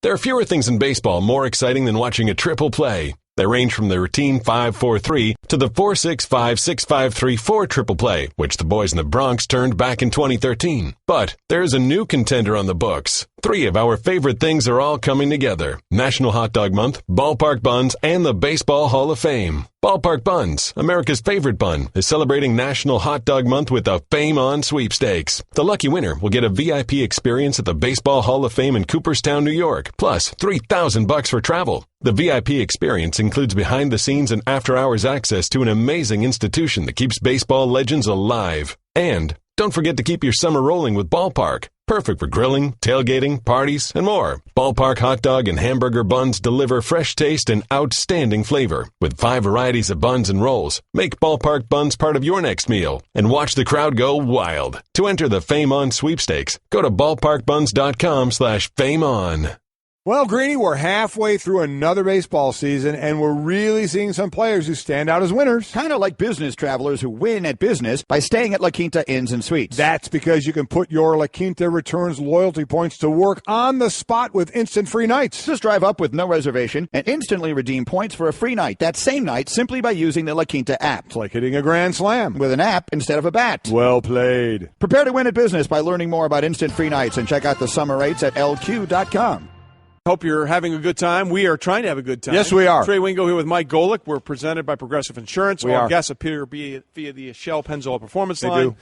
There are fewer things in baseball more exciting than watching a triple play. They range from the routine 5-4-3 to the 4-6-5-6-5-3-4 triple play, which the boys in the Bronx turned back in 2013. But there's a new contender on the books. 3 of our favorite things are all coming together. National Hot Dog Month, Ballpark Buns, and the Baseball Hall of Fame. Ballpark Buns, America's favorite bun, is celebrating National Hot Dog Month with the Fame On sweepstakes. The lucky winner will get a VIP experience at the Baseball Hall of Fame in Cooperstown, New York, plus $3,000 for travel. The VIP experience includes behind-the-scenes and after-hours access to an amazing institution that keeps baseball legends alive. And don't forget to keep your summer rolling with Ballpark. Perfect for grilling, tailgating, parties, and more. Ballpark hot dog and hamburger buns deliver fresh taste and outstanding flavor. With 5 varieties of buns and rolls, make Ballpark Buns part of your next meal and watch the crowd go wild. To enter the Fame On sweepstakes, go to ballparkbuns.com/fameon. Well, Greeny, we're halfway through another baseball season, and we're really seeing some players who stand out as winners. Kind of like business travelers who win at business by staying at La Quinta Inns and Suites. That's because you can put your La Quinta Returns loyalty points to work on the spot with instant free nights. Just drive up with no reservation and instantly redeem points for a free night that same night simply by using the La Quinta app. It's like hitting a grand slam. With an app instead of a bat. Well played. Prepare to win at business by learning more about instant free nights and check out the summer rates at lq.com. Hope you're having a good time. We are trying to have a good time. Yes, we are. Trey Wingo here with Mike Golick. We're presented by Progressive Insurance. We Our are. guests appear via the Shell Pennzoil Performance They line. do.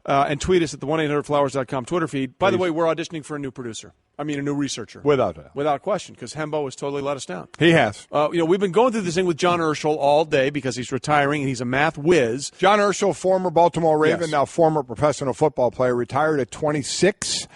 And tweet us at the 1-800-Flowers.com Twitter feed. By the way, we're auditioning for a new producer. I mean, a new researcher. Without question, because Hembo has totally let us down. He has. We've been going through this thing with John Urschel all day because he's retiring and he's a math whiz. John Urschel, former Baltimore Raven, Yes. now former professional football player, retired at 26.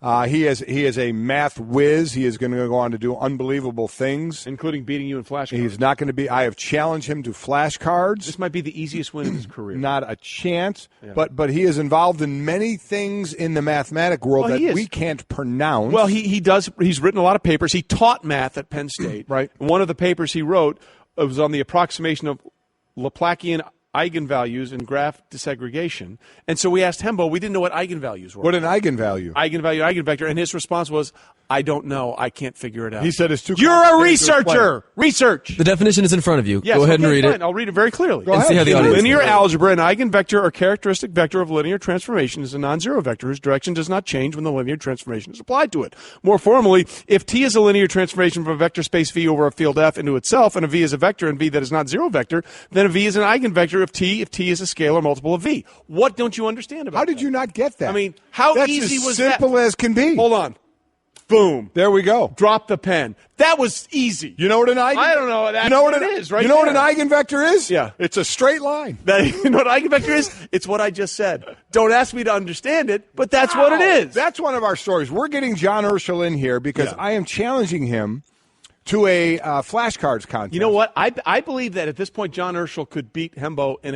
He is a math whiz. He is going to go on to do unbelievable things, Including beating you in flashcards. He's not going to be. I have challenged him to flashcards. This might be the easiest win of his career. Not a chance. Yeah. But he is involved in many things in the mathematic world Well, he that is. we can't pronounce. Well, he does. He's written a lot of papers. He taught math at Penn State. Right. One of the papers he wrote was on the approximation of Laplacian eigenvalues and graph desegregation. And so we asked Hembo, we didn't know what eigenvalues were. What an eigenvalue. Eigenvalue, eigenvector. And his response was, I don't know. I can't figure it out. He said it's too You're a complicated to researcher. Research. The definition is in front of you. Yes, Go ahead and okay, read fine. it. I'll read it very clearly. Go ahead. see how the In audience linear knows. algebra, an eigenvector or characteristic vector of linear transformation is a non-zero vector whose direction does not change when the linear transformation is applied to it. More formally, if T is a linear transformation from a vector space V over a field F into itself, and a V is a vector and V that is not zero vector, then a V is an eigenvector of T if T is a scalar multiple of V. What don't you understand about How that? did you not get that? I mean, how That's easy as was that? simple as can be. Hold on. Boom. There we go. Drop the pen. That was easy. You know what an eigen? I don't know. That's you know what it it is, right You know what an there. eigenvector is? Yeah. It's a straight line. You know what eigenvector is? It's what I just said. Don't ask me to understand it, but that's what it is. That's one of our stories. We're getting John Urschel in here because I am challenging him to a flashcards contest. You know what? I believe that at this point, John Urschel could beat Hembo in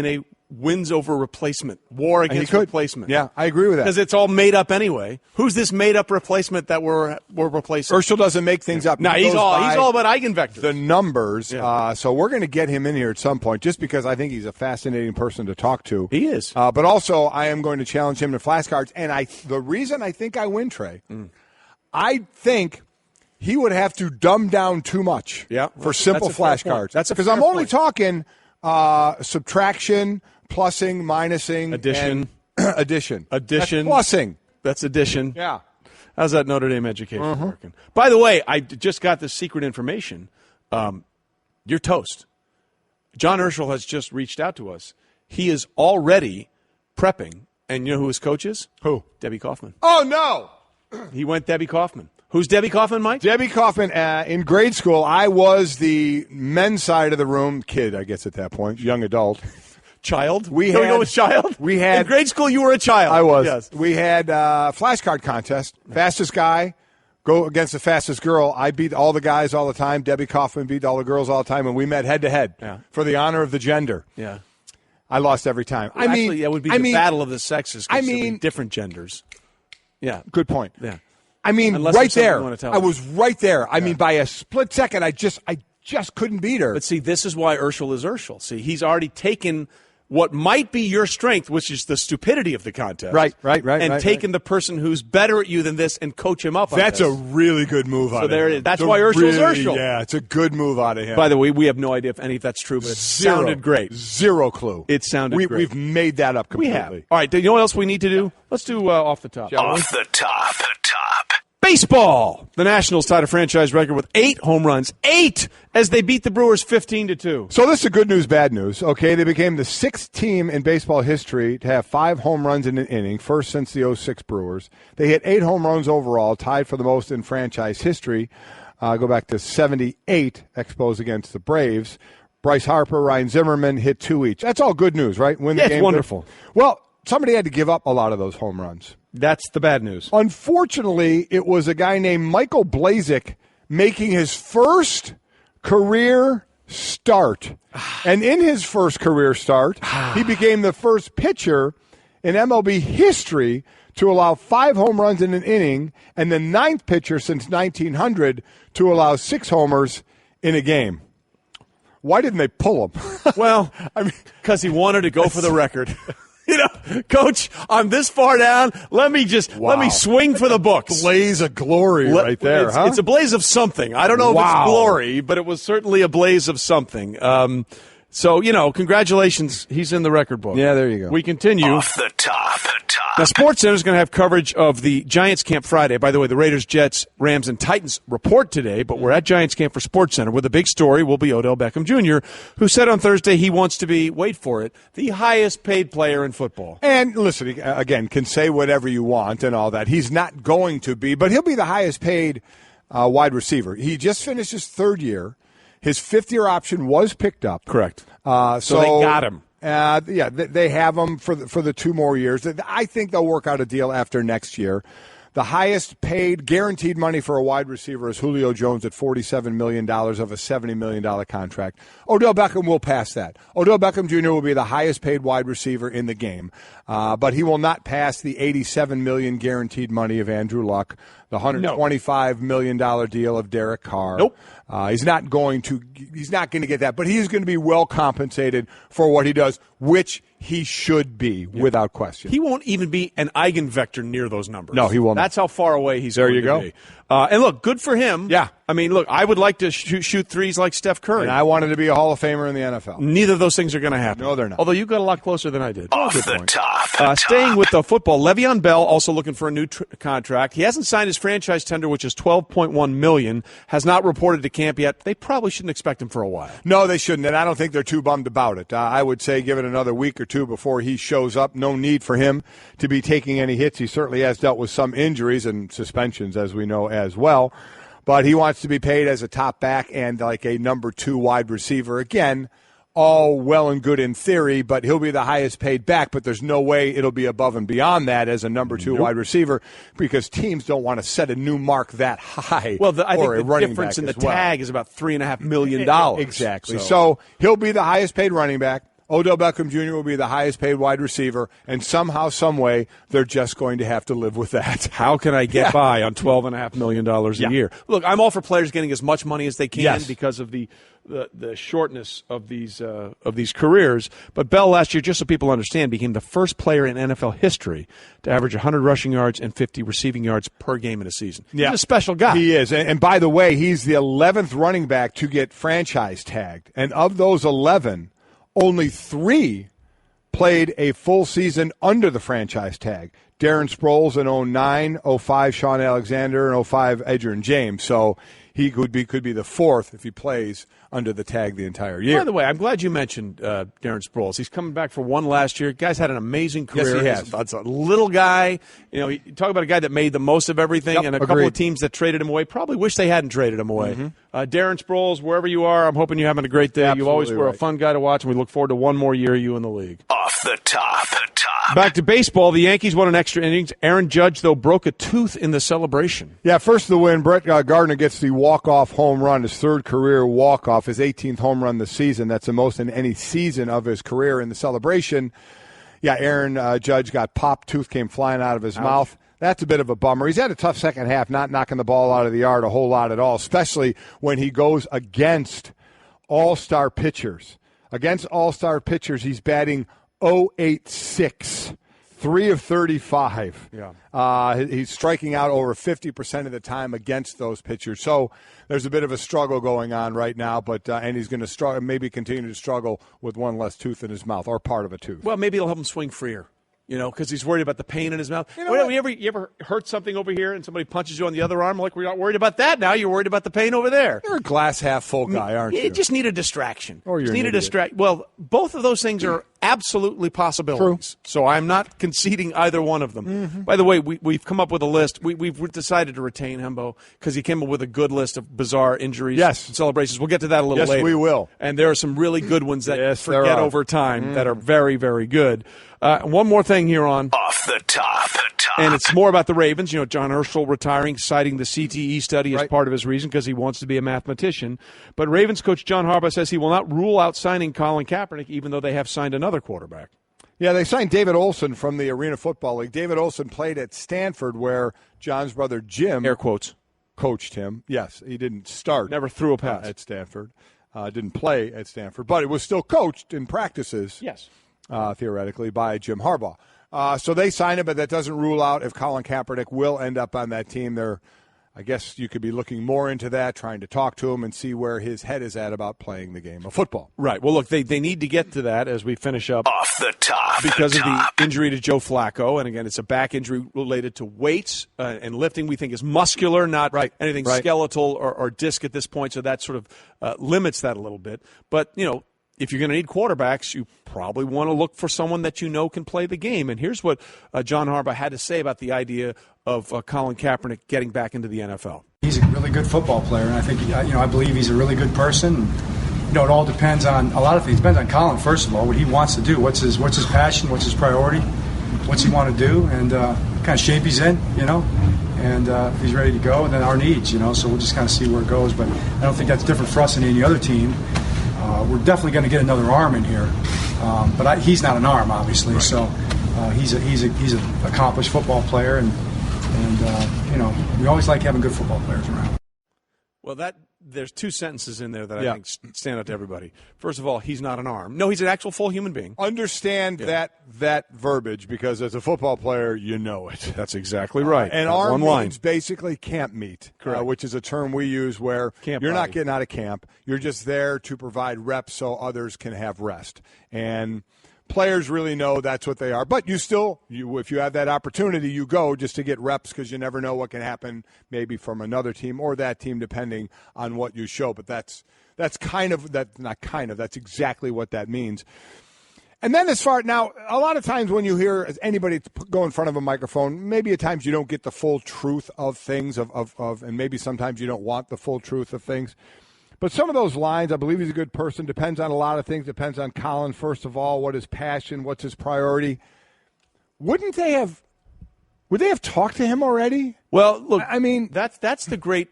a wins over replacement, war against replacement. Yeah, I agree with that. Because it's all made up anyway. Who's this made up replacement that we're replacing? Urschel doesn't make things up. No, He he's goes by all about eigenvectors. the numbers. Yeah. So we're going to get him in here at some point just because I think he's a fascinating person to talk to. He is. But also, I am going to challenge him to flashcards. And the reason I think I win, Trey, I think he would have to dumb down too much for simple that's a fair flashcards. point. That's a because fair I'm only point. talking subtraction, plussing, minusing, Addition. and addition. Addition. That's plussing. That's addition. Yeah. How's that Notre Dame education working? By the way, I just got this secret information. You're toast. John Urschel has just reached out to us. He is already prepping, and you know who his coach is? Who? Debbie Kaufman. Oh, no. He went Debbie Kaufman. Who's Debbie Kaufman, Mike? Debbie Kaufman, in grade school, I was the men's side of the room, kid, I guess at that point, young adult. Child? We Can we had- go with child? we had- In grade school, you were a child. I was. Yes. We had flashcard contest. Fastest guy go against the fastest girl. I beat all the guys all the time. Debbie Kaufman beat all the girls all the time, and we met head to head for the honor of the gender. Yeah. I lost every time. Well, actually, that would be the battle of the sexes. I considering mean- different genders. Yeah. Good point. Yeah. I mean, Unless right there's something there. you wanna tell I us. was right there. I mean, by a split second, I just couldn't beat her. But see, this is why Urschel is Urschel. See, he's already taken what might be your strength, which is the stupidity of the contest. Right. And taking the person who's better at you than this and coach him up on That's this. a really good move out of him. So there it is. That's why Urschel's Urschel. Yeah, it's a good move out of him. By the way, we have no idea if any of that's true, but it sounded great. Zero clue. It sounded great. We've made that up completely. We have. All right, you know what else we need to do? Let's do off the top. Off the top. Baseball. The Nationals tied a franchise record with 8 home runs. 8 as they beat the Brewers 15-2. So this is good news, bad news. Okay, they became the 6th team in baseball history to have 5 home runs in an inning, first since the 06 Brewers. They hit 8 home runs overall, tied for the most in franchise history. Go back to 78 Expos against the Braves. Bryce Harper, Ryan Zimmerman hit 2 each. That's all good news, right? Win the game. It's wonderful. Well, somebody had to give up a lot of those home runs. That's the bad news. Unfortunately, it was a guy named Michael Blazek making his first career start. And in his first career start, he became the first pitcher in MLB history to allow 5 home runs in an inning and the 9th pitcher since 1900 to allow 6 homers in a game. Why didn't they pull him? Well, because he wanted to go for the record. You know, Coach, I'm this far down. Let me swing for the books. Blaze of glory right there, huh? It's a blaze of something. I don't know if it's glory, but it was certainly a blaze of something. So, congratulations. He's in the record book. Yeah, there you go. We continue. Off the top. Now, SportsCenter is going to have coverage of the Giants camp Friday. By the way, the Raiders, Jets, Rams, and Titans report today, but we're at Giants camp for SportsCenter, where the big story will be Odell Beckham Jr., who said on Thursday he wants to be, wait for it, the highest paid player in football. And listen, again, can say whatever you want and all that. He's not going to be, but he'll be the highest paid wide receiver. He just finished his 3rd year. His 5th-year option was picked up. Correct. So they got him. They have him for the 2 more years. I think they'll work out a deal after next year. The highest paid guaranteed money for a wide receiver is Julio Jones at $47 million of a $70 million contract. Odell Beckham will pass that. Odell Beckham Jr. will be the highest paid wide receiver in the game. But he will not pass the $87 million guaranteed money of Andrew Luck, the $125 million deal of Derek Carr. Nope. He's not going to get that, but he's going to be well compensated for what he does, which he should be, without question. He won't even be an eigenvector near those numbers. No, he won't. That's how far away he's there. Going You to go. Be. And look, good for him. Yeah. I mean, look, I would like to shoot threes like Steph Curry. And I wanted to be a Hall of Famer in the NFL. Neither of those things are going to happen. No, they're not. Although you got a lot closer than I did. Off the top. Staying with the football, Le'Veon Bell also looking for a new contract. He hasn't signed his franchise tender, which is $12.1 million. Has not reported to camp yet. They probably shouldn't expect him for a while. No, they shouldn't, and I don't think they're too bummed about it. I would say give it another week or 2 before he shows up. No need for him to be taking any hits. He certainly has dealt with some injuries and suspensions, as we know, as well. But he wants to be paid as a top back and like a number 2 wide receiver. Again, all well and good in theory, but he'll be the highest paid back, but there's no way it'll be above and beyond that as a number 2 wide receiver because teams don't want to set a new mark that high. Well, I think the running difference in the as well. tag is about $3.5 million. Exactly. So he'll be the highest paid running back. Odell Beckham Jr. will be the highest paid wide receiver, and somehow, some way, they're just going to have to live with that. How can I get by on $12.5 million a year? Look, I'm all for players getting as much money as they can because of the shortness of these careers. But Bell last year, just so people understand, became the first player in NFL history to average 100 rushing yards and 50 receiving yards per game in a season. He's a special guy. He is. And by the way, he's the 11th running back to get franchise tagged. And of those 11, only 3 played a full season under the franchise tag. Darren Sproles in 09, 05 Sean Alexander, and 05 Adrian James. So he could be the 4th if he plays under the tag the entire year. By the way, I'm glad you mentioned Darren Sproles. He's coming back for one last year. Guy's had an amazing career. Yes, he has. That's a little guy. You talk about a guy that made the most of everything, and a couple of teams that traded him away probably wish they hadn't traded him away. Mm-hmm. Darren Sproles, wherever you are, I'm hoping you're having a great day. Absolutely, you always were a fun guy to watch, and we look forward to one more year of you in the league. Off the top. Back to baseball. The Yankees won an extra innings. Aaron Judge, though, broke a tooth in the celebration. Yeah, first of the win, Brett Gardner gets the walk-off home run, his 3rd career walk-off, his 18th home run this season. That's the most in any season of his career in the celebration. Yeah, Aaron Judge got popped. Tooth came flying out of his mouth. That's a bit of a bummer. He's had a tough second half, not knocking the ball out of the yard a whole lot at all, especially when he goes against all-star pitchers. Against all-star pitchers, he's batting .086. 3 of 35. Yeah. He's striking out over 50% of the time against those pitchers. So there's a bit of a struggle going on right now, but and he's going to struggle, maybe continue to struggle with one less tooth in his mouth or part of a tooth. Well, maybe it'll help him swing freer. Because he's worried about the pain in his mouth. You ever hurt something over here and somebody punches you on the other arm? Like, we're not worried about that now. You're worried about the pain over there. You're a glass half full guy, aren't you? You just need a distraction. Or you're need an a distraction. Well, both of those things are absolutely possibilities. True. So I'm not conceding either one of them. Mm-hmm. By the way, we've come up with a list. We've decided to retain Hembo because he came up with a good list of bizarre injuries and celebrations. We'll get to that a little later. Yes, we will. And there are some really good ones that forget over time that are very, very good. One more thing here on Off the Top. And it's more about the Ravens. John Herschel retiring, citing the CTE study as part of his reason because he wants to be a mathematician. But Ravens coach John Harbaugh says he will not rule out signing Colin Kaepernick, even though they have signed another quarterback. Yeah, they signed David Olson from the Arena Football League. David Olson played at Stanford, where John's brother Jim, air quotes, coached him. Yes, he didn't start. Never threw a pass at Stanford. Didn't play at Stanford, but it was still coached in practices. Yes. Theoretically, by Jim Harbaugh. So they signed him, but that doesn't rule out if Colin Kaepernick will end up on that team. I guess you could be looking more into that, trying to talk to him and see where his head is at about playing the game of football. Right. Well, look, they need to get to that as we finish up. Off the Top. Because of the injury to Joe Flacco. And, again, it's a back injury related to weights and lifting. We think is muscular, not anything skeletal or disc at this point. So that sort of limits that a little bit. But, if you're going to need quarterbacks, you probably want to look for someone that can play the game. And here's what John Harbaugh had to say about the idea of Colin Kaepernick getting back into the NFL. He's a really good football player, and I think I believe he's a really good person. It all depends on a lot of things. It depends on Colin, first of all, what he wants to do. What's his passion? What's his priority? What's he want to do? And kind of shape he's in, And if he's ready to go, and then our needs, So we'll just kind of see where it goes. But I don't think that's different for us than any other team. We're definitely going to get another arm in here, but he's not an arm, obviously. Right. So he's an accomplished football player, and we always like having good football players around. Well, there's two sentences in there that I think stand out to everybody. First of all, he's not an arm. No, he's an actual full human being. Understand that verbiage, because as a football player, you know it. That's exactly right. And arm means basically camp meat, correct. Which is a term we use where you're not getting out of camp. You're just there to provide reps so others can have rest. And players really know that's what they are. But if you have that opportunity, you go just to get reps, because you never know what can happen maybe from another team or that team, depending on what you show. But that's exactly what that means. And then now, a lot of times when you hear anybody go in front of a microphone, maybe at times you don't get the full truth of things, and maybe sometimes you don't want the full truth of things. But some of those lines, I believe he's a good person, depends on a lot of things. Depends on Colin, first of all, what his passion, what's his priority. Would they have talked to him already? Well, look, I mean, that's the great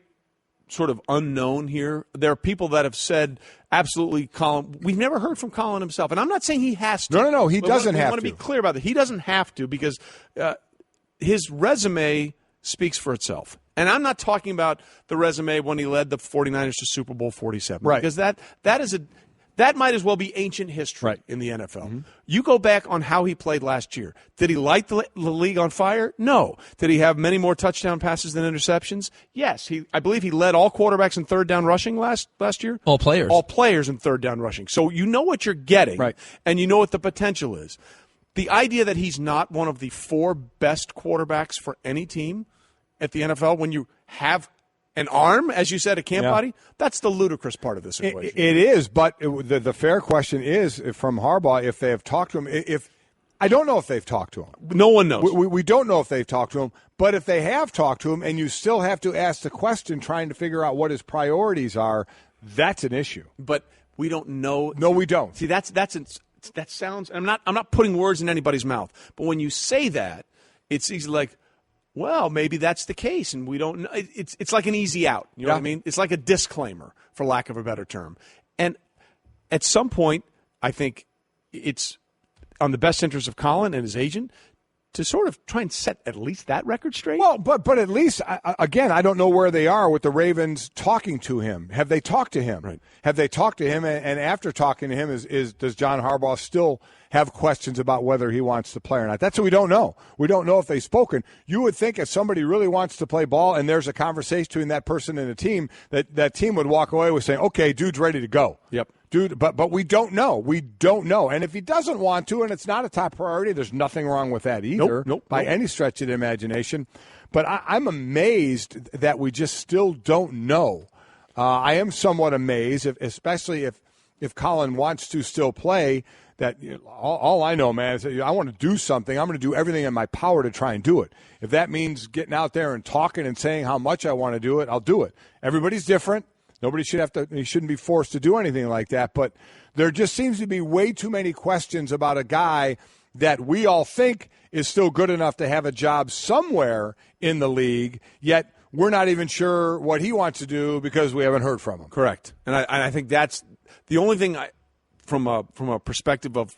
sort of unknown here. There are people that have said, absolutely, Colin. We've never heard from Colin himself. And I'm not saying he has to. No, he doesn't have to. I want to be clear about that. He doesn't have to, because his resume speaks for itself. And I'm not talking about the resume when he led the 49ers to Super Bowl 47. Right. Because that might as well be ancient history in the NFL. Mm-hmm. You go back on how he played last year. Did he light the league on fire? No. Did he have many more touchdown passes than interceptions? Yes. I believe he led all quarterbacks in third down rushing last year. All players. All players in third down rushing. So you know what you're getting, and you know what the potential is. The idea that he's not one of the 4 best quarterbacks for any team at the NFL, when you have an arm, as you said, a camp body, that's the ludicrous part of this equation. It is, but the fair question is from Harbaugh if they have talked to him. I don't know if they've talked to him. No one knows. We don't know if they've talked to him, but if they have talked to him and you still have to ask the question trying to figure out what his priorities are, that's an issue. But we don't know. No, we don't. See, that sounds. I'm not putting words in anybody's mouth, but when you say that, it's easy like, well, maybe that's the case, and we don't know. It's like an easy out. You know what I mean? It's like a disclaimer, for lack of a better term. And at some point, I think it's on the best interest of Colin and his agent to sort of try and set at least that record straight? Well, but at least, again, I don't know where they are with the Ravens talking to him. Have they talked to him? Right. Have they talked to him? And after talking to him, does John Harbaugh still have questions about whether he wants to play or not? That's what we don't know. We don't know if they've spoken. You would think if somebody really wants to play ball and there's a conversation between that person and the team, that team would walk away with saying, okay, dude's ready to go. Yep. Dude, but we don't know. We don't know. And if he doesn't want to and it's not a top priority, there's nothing wrong with that either by any stretch of the imagination. But I'm amazed that we just still don't know. I am somewhat amazed, especially if Colin wants to still play, that all I know, man, is that I want to do something. I'm going to do everything in my power to try and do it. If that means getting out there and talking and saying how much I want to do it, I'll do it. Everybody's different. Nobody should he shouldn't be forced to do anything like that. But there just seems to be way too many questions about a guy that we all think is still good enough to have a job somewhere in the league, yet we're not even sure what he wants to do because we haven't heard from him. Correct. And I think that's the only thing from a perspective of,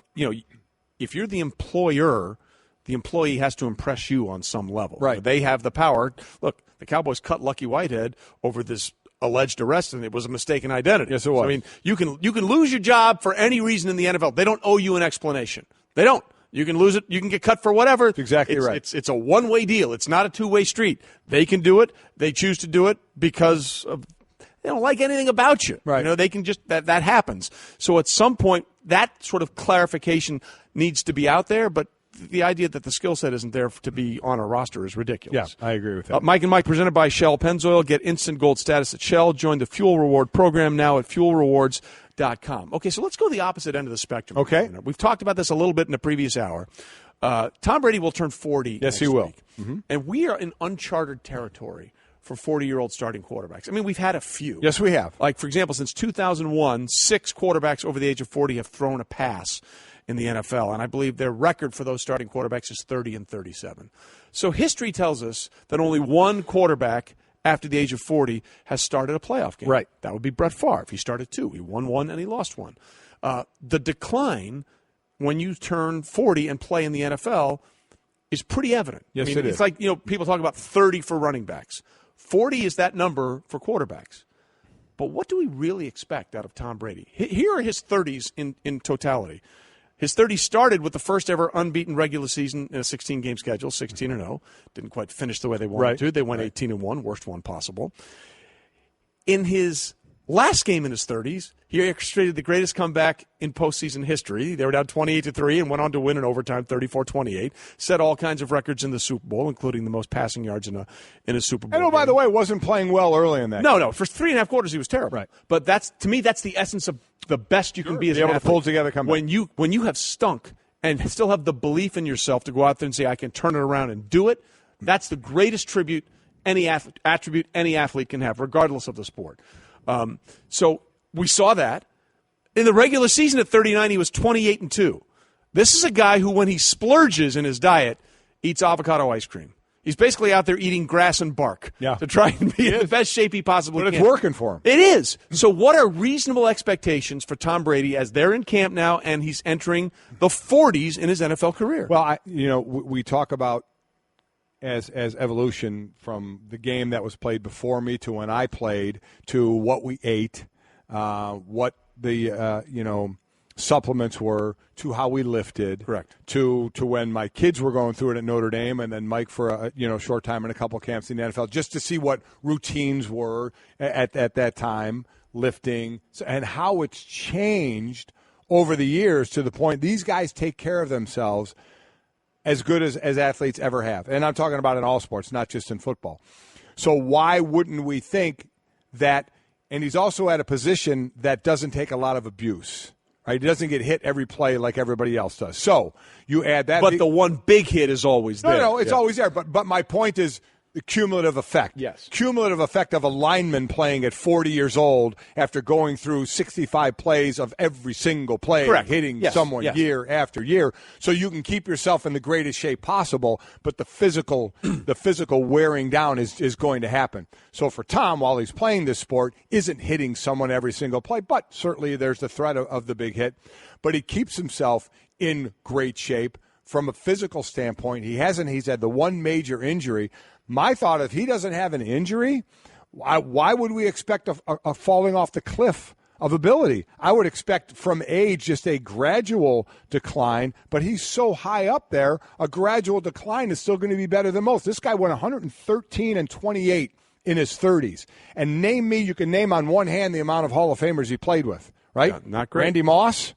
if you're the employer, the employee has to impress you on some level. Right. They have the power. Look, the Cowboys cut Lucky Whitehead over this alleged arrest, and it was a mistaken identity. Yes, it was. So, I mean, you can lose your job for any reason in the NFL. They don't owe you an explanation. They don't. You can lose it. You can get cut for whatever. That's exactly right. It's a one-way deal. It's not a two-way street. They can do it. They choose to do it because they don't like anything about you. Right. They can just that happens. So at some point, that sort of clarification needs to be out there, but the idea that the skill set isn't there to be on a roster is ridiculous. Yeah, I agree with that. Mike and Mike, presented by Shell Pennzoil. Get instant gold status at Shell. Join the Fuel Reward program now at fuelrewards.com. Okay, so let's go the opposite end of the spectrum. Okay. We've talked about this a little bit in the previous hour. Tom Brady will turn 40 Yes, next he will. week. Mm-hmm. And we are in uncharted territory for 40-year-old starting quarterbacks. I mean, we've had a few. Yes, we have. Like, for example, since 2001, 6 quarterbacks over the age of 40 have thrown a pass in the NFL, and I believe their record for those starting quarterbacks is 30 and 37. So history tells us that only one quarterback after the age of 40 has started a playoff game. Right. That would be Brett Favre. He started 2. He won 1 and he lost 1. The decline when you turn 40 and play in the NFL is pretty evident. Yes, it is. It's like, people talk about 30 for running backs. 40 is that number for quarterbacks. But what do we really expect out of Tom Brady? Here are his 30s in totality. His 30s started with the first ever unbeaten regular season in a 16-game schedule, 16-0. Didn't quite finish the way they wanted to. They went 18-1, worst one possible. In his last game in his 30s, he orchestrated the greatest comeback in postseason history. They were down 28-3 and went on to win in overtime 34-28. Set all kinds of records in the Super Bowl, including the most passing yards in a Super Bowl. And by the way, wasn't playing well early in that. No. For 3.5 quarters, he was terrible. Right. But to me, that's the essence of the best you can be as an able athlete. to pull together comeback. When you have stunk and still have the belief in yourself to go out there and say, I can turn it around and do it, that's the greatest attribute any athlete can have, regardless of the sport. So we saw that. In the regular season at 39, he was 28-2. This is a guy who, when he splurges in his diet, eats avocado ice cream. He's basically out there eating grass and bark to try and be in the best shape he possibly can. But it's working for him. It is. So what are reasonable expectations for Tom Brady as they're in camp now and he's entering the 40s in his NFL career? Well, we talk about as evolution from the game that was played before me to when I played to what we ate, what the supplements were, to how we lifted. Correct. To when my kids were going through it at Notre Dame, and then Mike for a short time in a couple camps in the NFL, just to see what routines were at that time, lifting, and how it's changed over the years to the point these guys take care of themselves as good as athletes ever have. And I'm talking about in all sports, not just in football. So why wouldn't we think that? And he's also at a position that doesn't take a lot of abuse. Right? He doesn't get hit every play like everybody else does. So you add that. But the one big hit is always there. No, it's always there. But my point is the cumulative effect. Yes. Cumulative effect of a lineman playing at 40 years old after going through 65 plays of every single play, Correct. hitting Yes. someone Yes. year after year. So you can keep yourself in the greatest shape possible, but the physical wearing down is going to happen. So for Tom, while he's playing this sport, isn't hitting someone every single play, but certainly there's the threat of the big hit. But he keeps himself in great shape, from a physical standpoint. He hasn't. He's had the one major injury. My thought, if he doesn't have an injury, why would we expect a falling off the cliff of ability? I would expect from age just a gradual decline, but he's so high up there, a gradual decline is still going to be better than most. This guy went 113 and 28 in his 30s. And you can name on one hand the amount of Hall of Famers he played with, right? Yeah, not great. Randy Moss?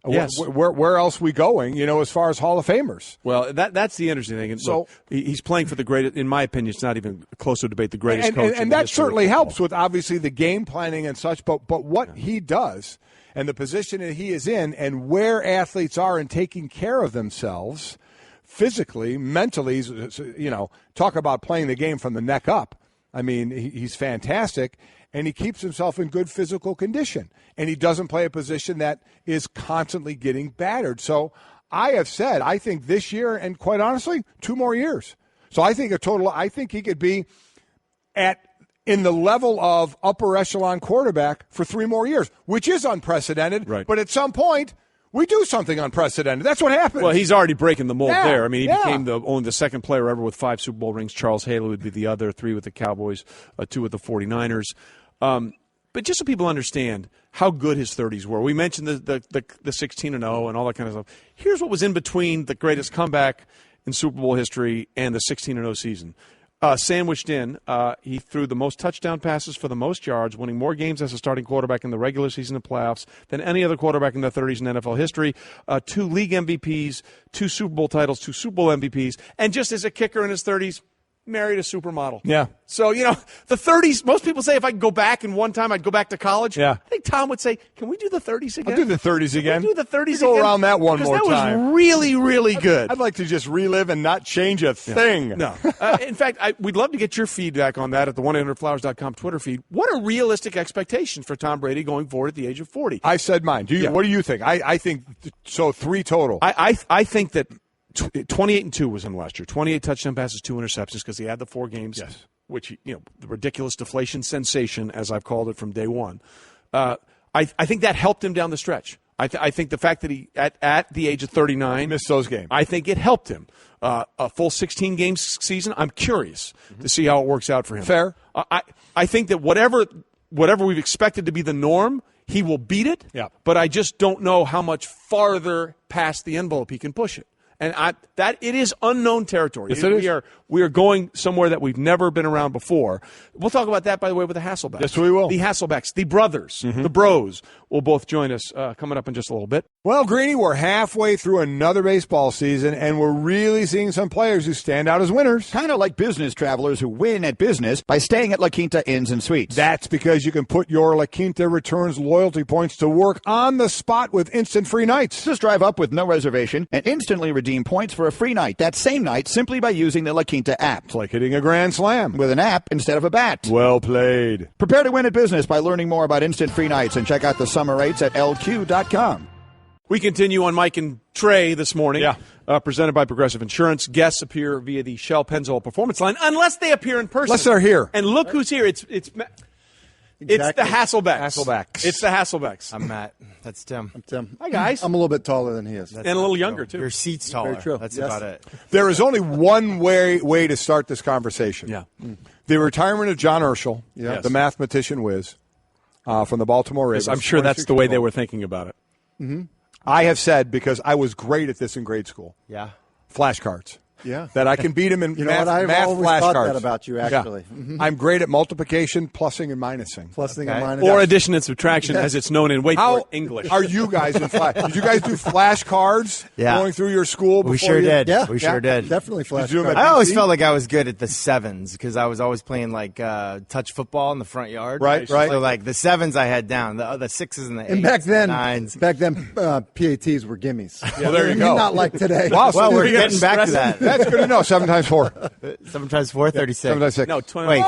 Yes. Where else we going, as far as Hall of Famers? Well, that's the interesting thing. And So look, he's playing for the greatest, in my opinion, it's not even close to debate, the greatest coach. And that certainly helps with, obviously, the game planning and such. But what he does and the position that he is in and where athletes are in taking care of themselves physically, mentally, talk about playing the game from the neck up. I mean, he's fantastic. And he keeps himself in good physical condition. And he doesn't play a position that is constantly getting battered. So I have said, I think this year, and quite honestly, 2 more years. So I think I think he could be in the level of upper echelon quarterback for 3 more years, which is unprecedented. Right. But at some point, we do something unprecedented. That's what happens. Well, he's already breaking the mold there. I mean, he yeah. became only the second player ever with 5 Super Bowl rings. Charles Haley would be the other, 3 with the Cowboys, 2 with the 49ers. But just so people understand how good his 30s were, we mentioned the 16-0 and all that kind of stuff. Here's what was in between the greatest comeback in Super Bowl history and the 16-0 season. Sandwiched in, he threw the most touchdown passes for the most yards, winning more games as a starting quarterback in the regular season and playoffs than any other quarterback in the 30s in NFL history. 2 league MVPs, 2 Super Bowl titles, 2 Super Bowl MVPs, and just as a kicker in his 30s, married a supermodel. Yeah. So, the 30s, most people say if I could go back in one time, I'd go back to college. Yeah. I think Tom would say, can we do the 30s again? I'll do the 30s again. Can we do the 30s Go again? around that one more Because time. that was really, really good. I'd like to just relive and not change a thing. No. In fact, we'd love to get your feedback on that at the 1-800-Flowers.com Twitter feed. What are realistic expectations for Tom Brady going forward at the age of 40? I said mine. What do you think? I think so. 3 total. I think that 28-2 was him last year. 28 touchdown passes, 2 interceptions because he had the 4 games. Yes. Which, the ridiculous deflation sensation, as I've called it from day one. I think that helped him down the stretch. I think the fact that he, at the age of 39, missed those games. I think it helped him. A full 16 games season, I'm curious to see how it works out for him. Fair. I think that whatever we've expected to be the norm, he will beat it. Yeah. But I just don't know how much farther past the envelope he can push it. And it is unknown territory. Yes, it is. We are going somewhere that we've never been around before. We'll talk about that, by the way, with the Hasselbacks. Yes, we will. The Hasselbacks, the brothers, the bros, will both join us coming up in just a little bit. Well, Greeny, we're halfway through another baseball season, and we're really seeing some players who stand out as winners. Kind of like business travelers who win at business by staying at La Quinta Inns and Suites. That's because you can put your La Quinta Returns loyalty points to work on the spot with instant free nights. Just drive up with no reservation and instantly redeem points for a free night that same night simply by using the La Quinta app. It's like hitting a grand slam. With an app instead of a bat. Well played. Prepare to win at business by learning more about instant free nights and check out the summer rates at lq.com. We continue on Mike and Trey this morning. Yeah. Presented by Progressive Insurance. Guests appear via the Shell Pennzoil Performance Line, unless they appear in person. Unless they're here. And look who's here. It's the Hasselbacks. Hasselbacks. It's the Hasselbacks. I'm Matt. That's Tim. I'm Tim. Hi, guys. I'm a little bit taller than he is. And a little younger, too. Your seat's taller. Very true. That's Yes. about it. There is only one way to start this conversation. Yeah. The retirement of John Urschel, Yes. the mathematician whiz, from the Baltimore Ravens. I'm sure that's the way they 26 were thinking about it. I have said, because I was great at this in grade school, Yeah. flashcards. Yeah. That I can beat him in You know math, what? I've math always thought flashcards. that about you, actually. Yeah. Mhm. I'm great at multiplication, plussing, and minusing. Plusing Okay. and minus. Or addition and subtraction, as it's known in How English. are you guys in flash? Did you guys do flashcards Yeah. going through your school? We before sure you? did. Yeah. We sure did. Definitely flash. you do them cards. at I always PC? felt like I was good at the sevens because I was always playing like touch football in the front yard. Right, right. So like the sevens I had down, the sixes and the eights, And back then, nines. PATs were gimmies. Well, there you go. Not like today. Wow, so Well, we're you got getting back to that. That's good to know. 7 times 4. 7 times 4, 36. 7 times 6. No, 20. Wait, Get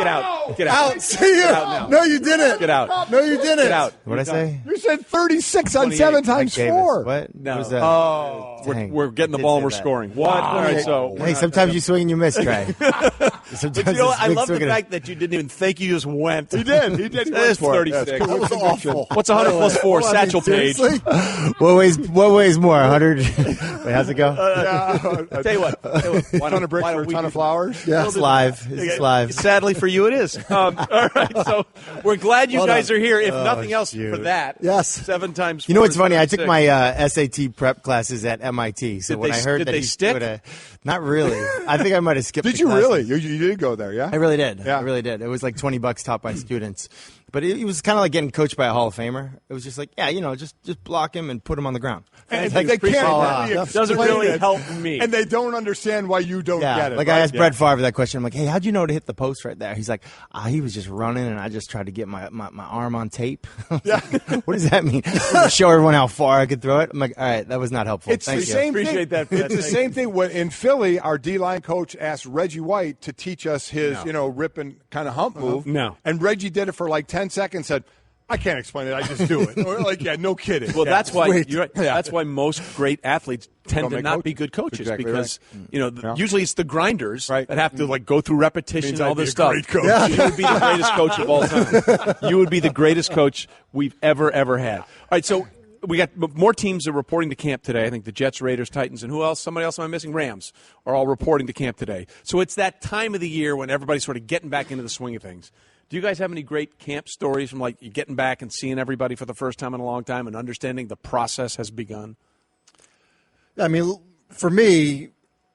out. Get out. Out. See you. Get out now. No, you didn't. Get out. No, you didn't. Get out. What'd I say? You said 36 on 28. 7 times Davis. 4. What? No. What was that? Oh, Dang. we're getting the I did ball say and we're that. scoring. What? All right, so. Hey, sometimes you swing and you miss, Trey. Sometimes But you know what? it's I big love the swing and- fact that you didn't even think. You just went. He did. He did. He went It's for it. 36. That's cool. That was awful. What's 100 plus 4? Well, I mean, Satchel Page. seriously? What weighs more? 100? Wait, how's it go? Yeah. Tell you what. A ton of bricks for a ton of flowers. Yeah. It's live. It's live. Sadly for you, it is. All right, so we're glad you guys are here. If nothing else, shoot. for that. Yes. 7 times 4. You know what's is funny? I took 36. my SAT prep classes at MIT. So Did when they- I heard did that they he stick? would've- not really. I think I might have skipped. Did the you classes. really? You did go there, yeah? I really did. Yeah. I really did. It was like $20 taught by students. But it was kind of like getting coached by a Hall of Famer. It was just like, yeah, just block him and put him on the ground. And Like, they appreciate can't that. really Doesn't explain really it. help me. And they don't understand why you don't Yeah, get it. like right? I asked Brett Favre that question. I'm like, hey, how'd you know to hit the post right there? He's like, he was just running, and I just tried to get my arm on tape. Yeah. What does that mean? Show everyone how far I could throw it. I'm like, all right, that was not helpful. It's Thank the you. same Appreciate thing. that, Brett. It's the Thank same thing. When in Philly, our D-line coach asked Reggie White to teach us his, rip and kind of hump move. No. And Reggie did it for like 10 seconds, said, I can't explain it. I just do it. Or like, yeah, no kidding. Well, Yeah. that's why Sweet. you're right. Yeah. That's why most great athletes tend Don't to make not coaches. be good coaches Exactly because Yeah. usually it's the grinders Right. that have to like go through repetition Means and all I'd be this a stuff. great coach. Yeah. You would be the greatest coach of all time. You would be the greatest coach we've ever had. All right, so we got more teams are reporting to camp today. I think the Jets, Raiders, Titans, and who else? Somebody else am I missing? Rams are all reporting to camp today. So it's that time of the year when everybody's sort of getting back into the swing of things. Do you guys have any great camp stories from like you getting back and seeing everybody for the first time in a long time and understanding the process has begun? I mean, for me,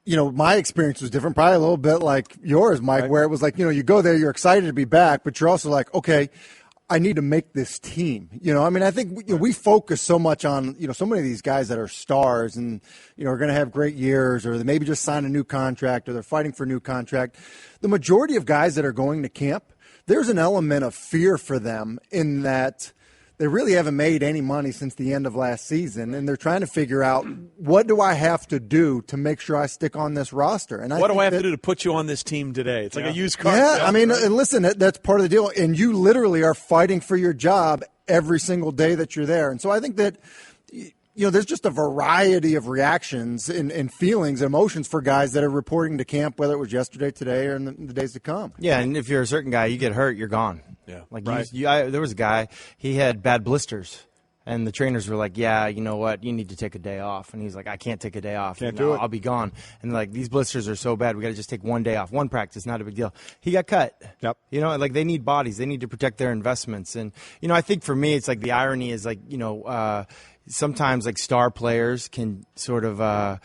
my experience was different, probably a little bit like yours, Mike, where it was like, you go there, you're excited to be back, but you're also like, okay, I need to make this team. I think we focus so much on, so many of these guys that are stars and, are going to have great years, or they maybe just signed a new contract, or they're fighting for a new contract. The majority of guys that are going to camp, there's an element of fear for them in that they really haven't made any money since the end of last season, and they're trying to figure out, what do I have to do to make sure I stick on this roster? And What do I have to do to put you on this team today? It's like a used car. Yeah, I mean, and listen, that's part of the deal. And you literally are fighting for your job every single day that you're there. And so I think that, there's just a variety of reactions and feelings and emotions for guys that are reporting to camp, whether it was yesterday, today, or in the days to come. Yeah, and if you're a certain guy, you get hurt, you're gone. Yeah. Like Right. there was a guy, he had bad blisters. And the trainers were like, yeah, you know what? You need to take a day off. And he's like, I can't take a day off. Can't No, do it. I'll be gone. And like, these blisters are so bad. We got to just take one day off. One practice, not a big deal. He got cut. Yep. Like they need bodies. They need to protect their investments. And, I think for me, it's like the irony is like, sometimes like star players can sort of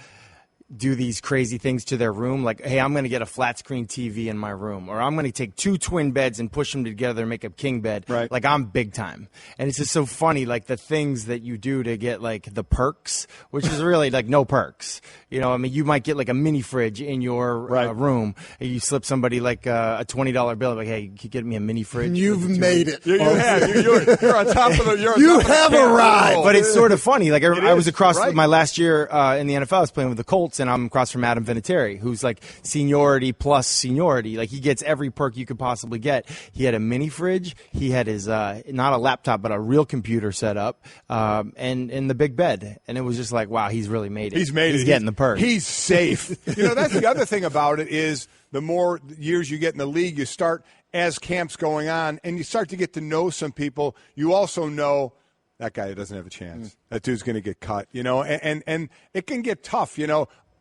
do these crazy things to their room, like, hey, I'm going to get a flat screen TV in my room, or I'm going to take 2 twin beds and push them together and make a king bed. Right. Like, I'm big time. And it's just so funny, like the things that you do to get like the perks, which is really like no perks. You might get like a mini fridge in your room, and you slip somebody like a $20 bill, like, hey, can you get me a mini fridge? You've made it. You have. You're on top of the. You have arrived. But it's sort of funny. Like I was across right. my last year in the NFL. I was playing with the Colts, and I'm across from Adam Vinatieri, who's like seniority plus seniority. Like he gets every perk you could possibly get. He had a mini fridge. He had his not a laptop, but a real computer set up, and in the big bed. And it was just like, wow, he's really made it. He's made it. He's getting the perk. He's safe. That's the other thing about it is the more years you get in the league, you start as camp's going on, and you start to get to know some people. You also know that guy doesn't have a chance. That dude's going to get cut. And it can get tough.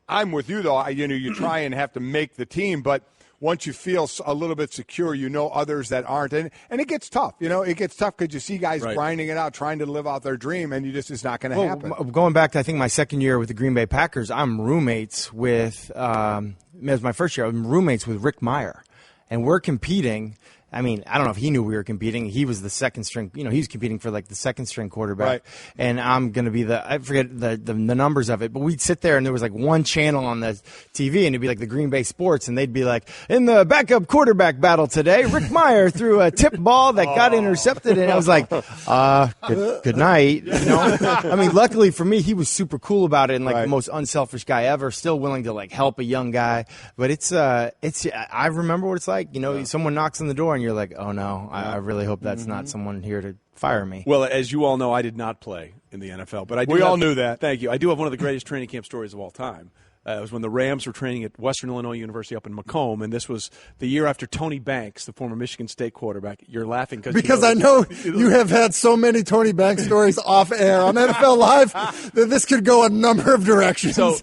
I'm with you though. You try and have to make the team, but once you feel a little bit secure, others that aren't, and it gets tough. It gets tough because you see guys grinding it out, trying to live out their dream, and it's not going to happen. Going back to I think my second year with the Green Bay Packers, I'm roommates with. It was my first year. I'm roommates with Rick Meyer, and we're competing. I mean, I don't know if he knew we were competing. He was the second string. He was competing for like the second string quarterback. Right. And I'm going to be I forget the numbers of it, but we'd sit there and there was like one channel on the TV and it'd be like the Green Bay Sports and they'd be like, in the backup quarterback battle today, Rick Meyer threw a tip ball that got intercepted. And I was like, good night. I mean, luckily for me, he was super cool about it and like the most unselfish guy ever, still willing to like help a young guy. But I remember what it's like. Someone knocks on the door and you're like, oh no, I really hope that's not someone here to fire me. Well, as you all know, I did not play in the NFL, but we all knew that. Thank you. I do have one of the greatest training camp stories of all time. It was when the Rams were training at Western Illinois University up in Macomb, and this was the year after Tony Banks, the former Michigan State quarterback. You're laughing because I know you have had so many Tony Banks stories off air on NFL Live that this could go a number of directions. So,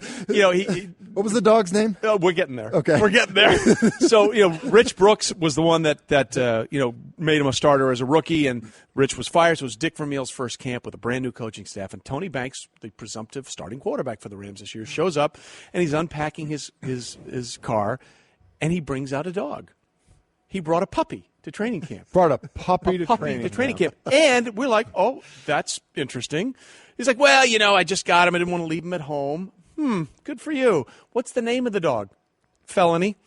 what was the dog's name? We're getting there. Okay. We're getting there. So, Rich Brooks was the one that made him a starter as a rookie, and Rich was fired. So it was Dick Vermeil's first camp with a brand-new coaching staff. And Tony Banks, the presumptive starting quarterback for the Rams this year, shows up, and he's unpacking his car, and he brings out a dog. He brought a puppy to training camp. Brought a puppy to training camp. And we're like, oh, that's interesting. He's like, well, I just got him. I didn't want to leave him at home. Good for you. What's the name of the dog? Felony.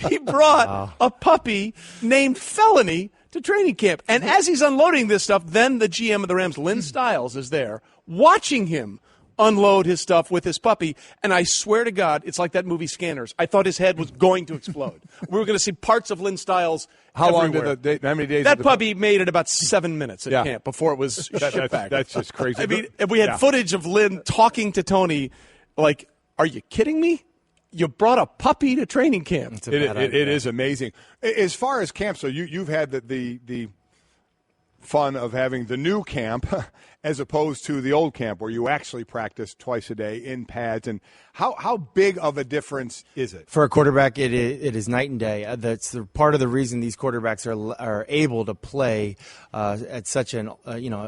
He brought a puppy named Felony to training camp. And as he's unloading this stuff, then the GM of the Rams, Lynn Stiles, is there watching him unload his stuff with his puppy. And I swear to God, it's like that movie Scanners. I thought his head was going to explode. We were going to see parts of Lynn Stiles everywhere. How many days? That puppy made it about 7 minutes at camp before it was shipped back. That's just crazy. I mean, if we had footage of Lynn talking to Tony, like, are you kidding me? You brought a puppy to training camp. It is amazing. As far as camp, so you've had the fun of having the new camp as opposed to the old camp where you actually practice twice a day in pads. And how big of a difference is it? For a quarterback, it is night and day. That's part of the reason these quarterbacks are able to play at such an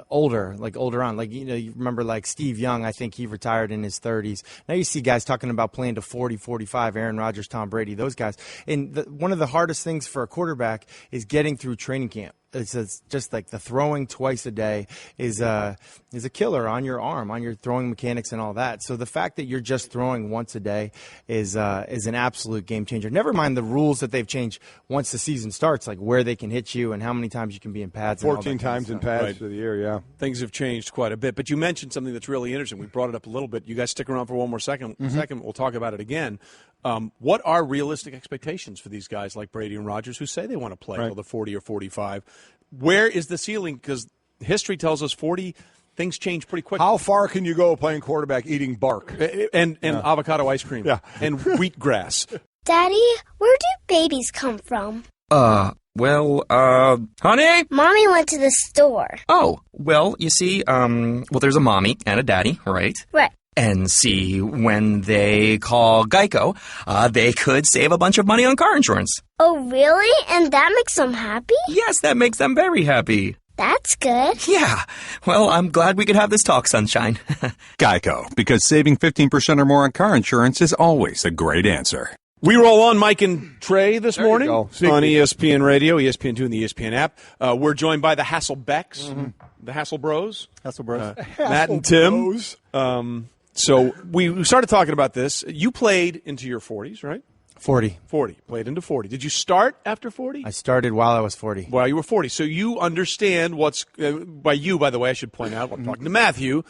older on. Like you remember like Steve Young, I think he retired in his 30s. Now you see guys talking about playing to 40, 45. Aaron Rodgers, Tom Brady, those guys. And one of the hardest things for a quarterback is getting through training camp. It's just like the throwing twice a day is a killer on your arm, on your throwing mechanics and all that. So the fact that you're just throwing once a day is an absolute game changer. Never mind the rules that they've changed once the season starts, like where they can hit you and how many times you can be in pads. 14 times in pads for the year, yeah. Things have changed quite a bit. But you mentioned something that's really interesting. We brought it up a little bit. You guys stick around for one more second. We'll talk about it again. What are realistic expectations for these guys like Brady and Rodgers who say they want to play till they're 40 or 45? Where is the ceiling? Because history tells us 40, things change pretty quickly. How far can you go playing quarterback eating bark? And avocado ice cream. Yeah. And wheatgrass. Daddy, where do babies come from? Honey? Mommy went to the store. Oh, well, you see, there's a mommy and a daddy, right? Right. And see, when they call Geico, they could save a bunch of money on car insurance. Oh, really? And that makes them happy? Yes, that makes them very happy. That's good. Yeah. Well, I'm glad we could have this talk, Sunshine. Geico, because saving 15% or more on car insurance is always a great answer. We roll on Mike and Trey this morning on you go. ESPN Radio, ESPN2, and the ESPN app. We're joined by the Hasselbecks, the Hassel Bros. Matt and Tim. So we started talking about this. You played into your 40s, right? 40. Played into 40. Did you start after 40? I started while I was 40. While you were 40. So you understand what's by you, by the way, I should point out. I'm talking to Matthew,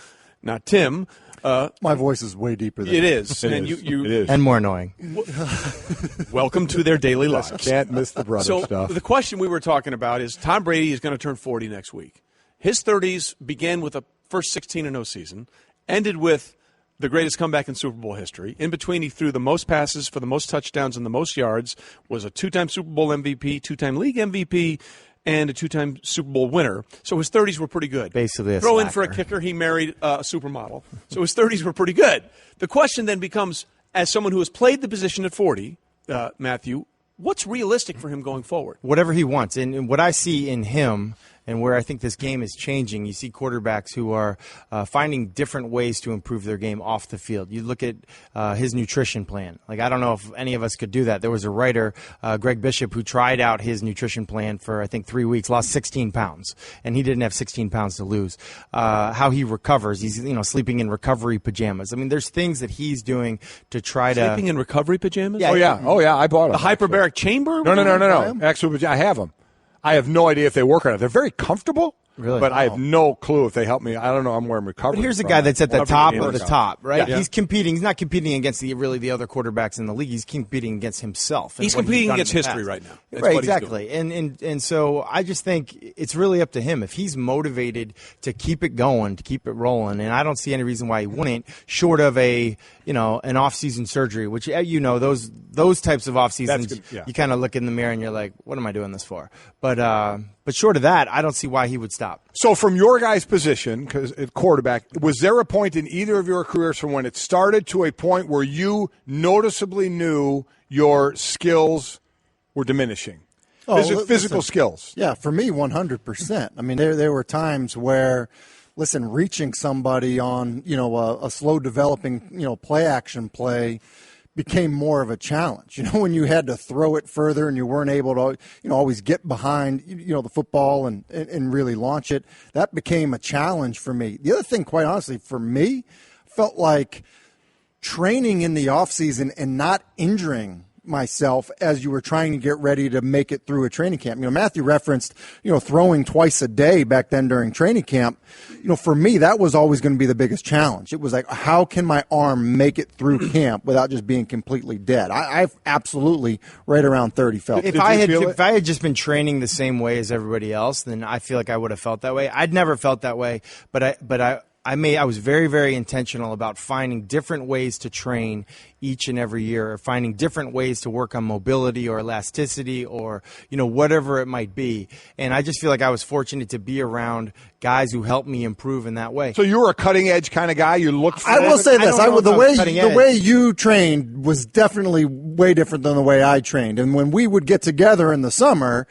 not Tim. My voice is way deeper than it is. It is. And more annoying. Welcome to their daily lives. Can't miss the brother stuff. So the question we were talking about is Tom Brady is going to turn 40 next week. His 30s began with a first 16-0 season, ended with the greatest comeback in Super Bowl history. In between, he threw the most passes for the most touchdowns and the most yards, was a two-time Super Bowl MVP, two-time league MVP, and a two-time Super Bowl winner. So his 30s were pretty good. Basically a Throw slacker. in for a kicker, he married a supermodel. So his 30s were pretty good. The question then becomes, as someone who has played the position at 40, Matthew, what's realistic for him going forward? Whatever he wants. And what I see in him and where I think this game is changing. You see quarterbacks who are finding different ways to improve their game off the field. You look at his nutrition plan. Like, I don't know if any of us could do that. There was a writer, Greg Bishop, who tried out his nutrition plan for, I think, 3 weeks, lost 16 pounds, and he didn't have 16 pounds to lose. How he recovers, he's sleeping in recovery pajamas. I mean, there's things that he's doing to try Sleeping in recovery pajamas? Yeah. Oh yeah, I bought them. The hyperbaric chamber? No. Actually, I have them. I have no idea if they work or not. They're very comfortable. Really? But I have no clue if they help me. I don't know. I'm wearing recovery. But here's a from guy it. that's at the Whatever top it of the is. top, right? Yeah. He's competing. He's not competing against the other quarterbacks in the league. He's competing against himself. and He's what competing done in against the history past. right now. That's Right, what he's exactly. And so I just think it's really up to him. If he's motivated to keep it going, to keep it rolling, and I don't see any reason why he wouldn't, short of an off-season surgery, which those types of off-seasons, you kind of look in the mirror and you're like, what am I doing this for? But short of that, I don't see why he would stop. So from your guys' position, because at quarterback, was there a point in either of your careers from when it started to a point where you noticeably knew your skills were diminishing? Physical skills. Yeah, for me, 100%. I mean, there were times where, reaching somebody on, a slow developing, play action play became more of a challenge. When you had to throw it further and you weren't able to, always get behind, the football and really launch it, that became a challenge for me. The other thing, quite honestly, for me, felt like training in the offseason and not injuring myself as you were trying to get ready to make it through a training camp. Matthew referenced, throwing twice a day back then during training camp. For me, that was always going to be the biggest challenge. It was like, how can my arm make it through camp without just being completely dead? I've absolutely right around 30 felt. If I had just been training the same way as everybody else, then I feel like I would have felt that way. I'd never felt that way, but I was very, very intentional about finding different ways to train each and every year, or finding different ways to work on mobility or elasticity or, whatever it might be. And I just feel like I was fortunate to be around guys who helped me improve in that way. So you were a cutting edge kind of guy? You looked for I will say this. The way edge. you trained was definitely way different than the way I trained. And when we would get together in the summer,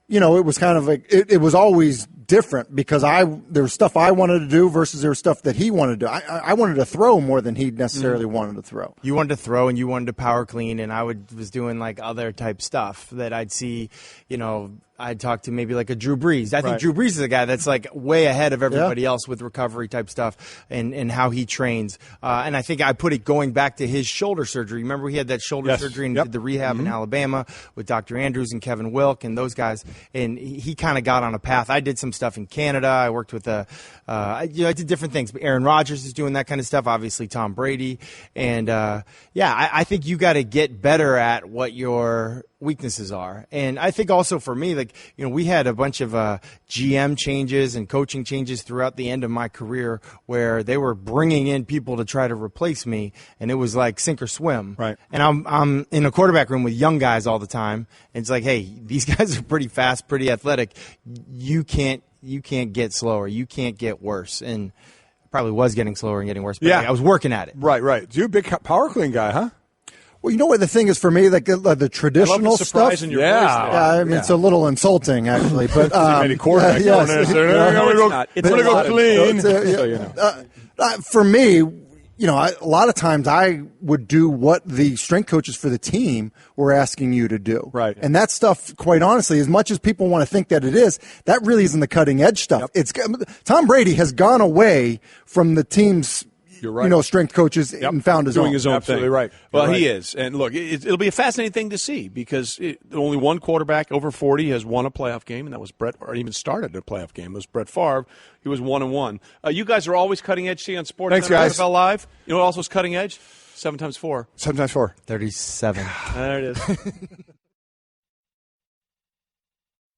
it was kind of like it was always different because there was stuff I wanted to do versus there was stuff that he wanted to do. I wanted to throw more than he necessarily wanted to throw. You wanted to throw and you wanted to power clean, and I was doing like other type stuff that I'd see, I'd talk to maybe like a Drew Brees. I think Drew Brees is a guy that's like way ahead of everybody else with recovery type stuff and how he trains. And I think I put it going back to his shoulder surgery. Remember he had that shoulder surgery and did the rehab in Alabama with Dr. Andrews and Kevin Wilk and those guys. And he kind of got on a path. I did some stuff in Canada. I worked with I did different things. Aaron Rodgers is doing that kind of stuff. Obviously Tom Brady. And I think you got to get better at what your weaknesses are. And I think also for me, we had a bunch of GM changes and coaching changes throughout the end of my career where they were bringing in people to try to replace me, and it was like sink or swim. Right. And I'm in a quarterback room with young guys all the time, and it's like, hey, these guys are pretty fast, pretty athletic. You can't get slower. You can't get worse. And I probably was getting slower and getting worse, but I was working at it. Right. You're a big power clean guy, huh? Well, you know what the thing is for me, like the traditional stuff. In your voice there. It's a little insulting actually, but many quarterbacks it's going to go clean. For me, a lot of times I would do what the strength coaches for the team were asking you to do. Right. And that stuff, quite honestly, as much as people want to think that it is, that really isn't the cutting edge stuff. It's Tom Brady has gone away from the team's You're right. Strength coaches and found his doing own. his own Absolutely thing. right. Well, You're he right. is. And look, it'll be a fascinating thing to see because only one quarterback over 40 has won a playoff game, and that was Brett, or even started a playoff game. It was Brett Favre. He was 1-1. You guys are always cutting edge. See on Sports Thanks, guys. NFL Live. You know what also is cutting edge? 7 times 4. 7 times 4. 37. There it is.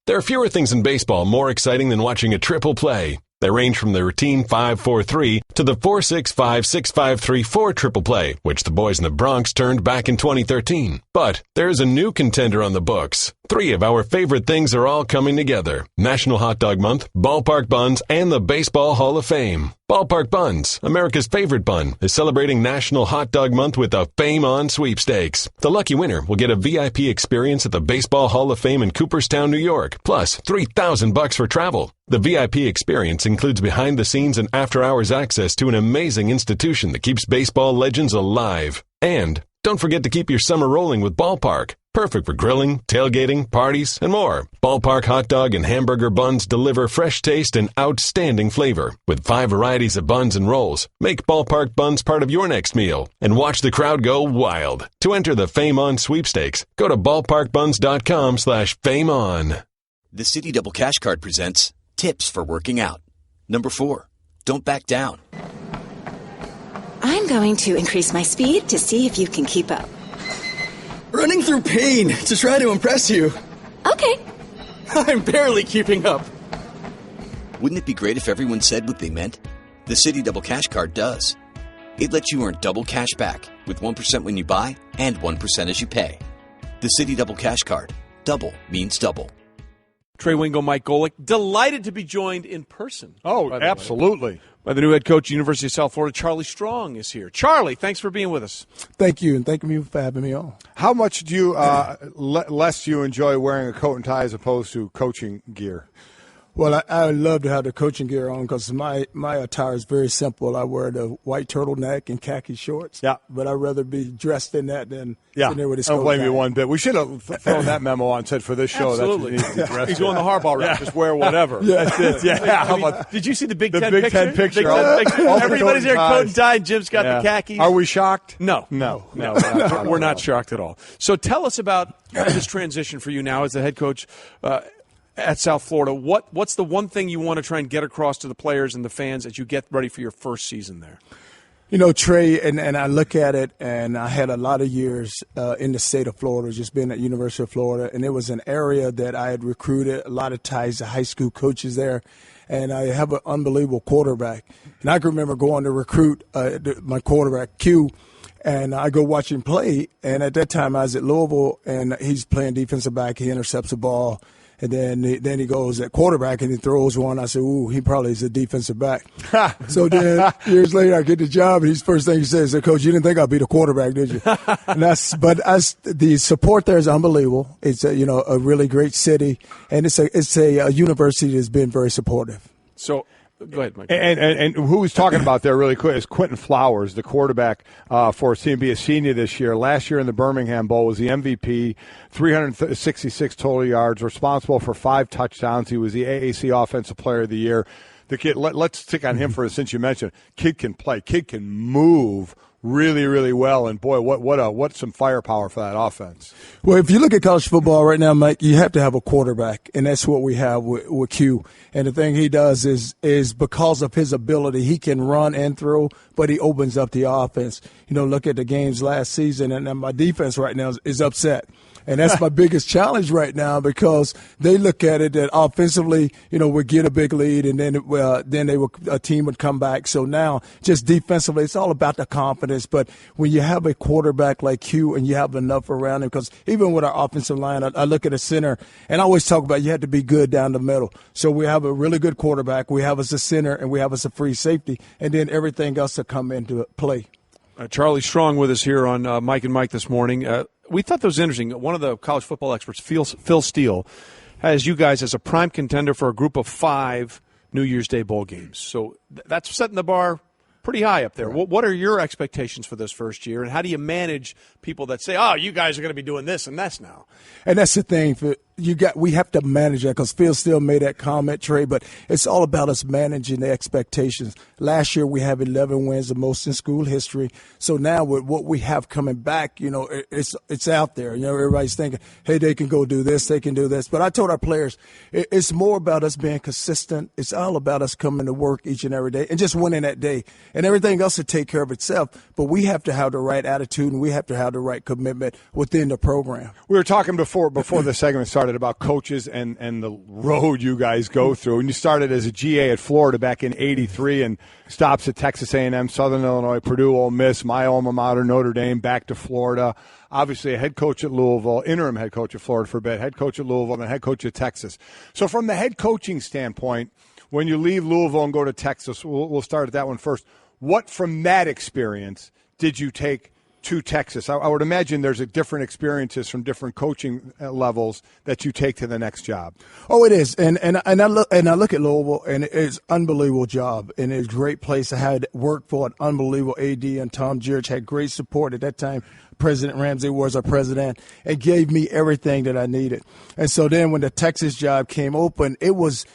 There are fewer things in baseball more exciting than watching a triple play. They range from the routine 5-4-3 to the 4-6-5-6-5-3-4 triple play, which the boys in the Bronx turned back in 2013. But there's a new contender on the books, 3 of our favorite things are all coming together. National Hot Dog Month, Ballpark Buns, and the Baseball Hall of Fame. Ballpark Buns, America's favorite bun, is celebrating National Hot Dog Month with a Fame On sweepstakes. The lucky winner will get a VIP experience at the Baseball Hall of Fame in Cooperstown, New York, plus $3,000 for travel. The VIP experience includes behind-the-scenes and after-hours access to an amazing institution that keeps baseball legends alive. And don't forget to keep your summer rolling with Ballpark. Perfect for grilling, tailgating, parties, and more. Ballpark hot dog and hamburger buns deliver fresh taste and outstanding flavor. With 5 varieties of buns and rolls, make Ballpark Buns part of your next meal and watch the crowd go wild. To enter the Fame On sweepstakes, go to ballparkbuns.com/fameon. The Citi Double Cash Card presents Tips for Working Out. Number 4, don't back down. I'm going to increase my speed to see if you can keep up. Running through pain to try to impress you. Okay. I'm barely keeping up. Wouldn't it be great if everyone said what they meant? The Citi Double Cash Card does. It lets you earn double cash back with 1% when you buy and 1% as you pay. The Citi Double Cash Card. Double means double. Trey Wingo, Mike Golick, delighted to be joined in person. Oh, absolutely. By the new head coach, University of South Florida, Charlie Strong is here. Charlie, thanks for being with us. Thank you, and thank you for having me on. How much do you less do you enjoy wearing a coat and tie as opposed to coaching gear? Well, I love to have the coaching gear on because my attire is very simple. I wear the white turtleneck and khaki shorts. Yeah. But I'd rather be dressed in that than sitting there with his I don't coat blame tie. you one bit. We should have thrown that memo on and said for this show. Absolutely. That's what you need to be dressed He's going the Harbaugh route. Just wear whatever. Yeah. That's it. Yeah. How about Did you see the Big the Ten Big picture? Ten picture? Big Ten picture. All the Everybody's there coat and tie, and Jim's got the khakis. Are we shocked? No. We're not shocked at all. So tell us about this transition for you now as the head coach at South Florida. What's the one thing you want to try and get across to the players and the fans as you get ready for your first season there? You know, Trey, and I look at it, and I had a lot of years in the state of Florida, just being at University of Florida, and it was an area that I had recruited a lot of ties to high school coaches there, and I have an unbelievable quarterback. And I can remember going to recruit my quarterback, Q, and I go watch him play, and at that time I was at Louisville, and he's playing defensive back. He intercepts the ball. And then he goes at quarterback and he throws one. I said, ooh, he probably is a defensive back. So then years later, I get the job, and his first thing he says, Coach, you didn't think I'd be the quarterback, did you? The support there is unbelievable. It's a really great city, and it's a university that's been very supportive. So go ahead, Mike. And who was talking about there really quick is Quentin Flowers, the quarterback for CMB, a senior this year. Last year in the Birmingham Bowl was the MVP, 366 total yards, responsible for 5 touchdowns. He was the AAC Offensive Player of the Year. The kid, let's stick on him since you mentioned, kid can play, kid can move really, really well, and boy, what's some firepower for that offense. Well, if you look at college football right now, Mike, you have to have a quarterback, and that's what we have with Q. And the thing he does is because of his ability, he can run and throw, but he opens up the offense. Look at the games last season, and my defense right now is upset. And that's my biggest challenge right now because they look at it that offensively, we get a big lead and then a team would come back. So now just defensively, it's all about the confidence. But when you have a quarterback like Q and you have enough around him, because even with our offensive line, I look at a center and I always talk about you have to be good down the middle. So we have a really good quarterback. We have us a center and we have us a free safety. And then everything else to come into play. Charlie Strong with us here on Mike and Mike this morning. We thought that was interesting. One of the college football experts, Phil Steele, has you guys as a prime contender for a group of 5 New Year's Day bowl games. So that's setting the bar pretty high up there. Right. What are your expectations for this first year, and how do you manage people that say, oh, you guys are going to be doing this and that's now? And that's the thing. We have to manage that because Phil still made that comment, Trey, but it's all about us managing the expectations. Last year we have 11 wins, the most in school history. So now with what we have coming back, it's out there. Everybody's thinking, hey, they can go do this, they can do this. But I told our players, it's more about us being consistent. It's all about us coming to work each and every day and just winning that day. And everything else will take care of itself. But we have to have the right attitude and we have to have the right commitment within the program. We were talking before the segment started bit about coaches and the road you guys go through. And you started as a GA at Florida back in '83 and stops at Texas A&M, Southern Illinois, Purdue, Ole Miss, my alma mater, Notre Dame, back to Florida. Obviously a head coach at Louisville, interim head coach at Florida for a bit, head coach at Louisville, and head coach at Texas. So from the head coaching standpoint, when you leave Louisville and go to Texas, we'll start at that one first. What from that experience did you take to Texas? I would imagine there's different experiences from different coaching levels that you take to the next job. Oh, it is, and I look at Louisville, and it's an unbelievable job, and it's a great place. I had worked for an unbelievable AD, and Tom Jurich had great support at that time. President Ramsey was our president and gave me everything that I needed. And so then when the Texas job came open, it was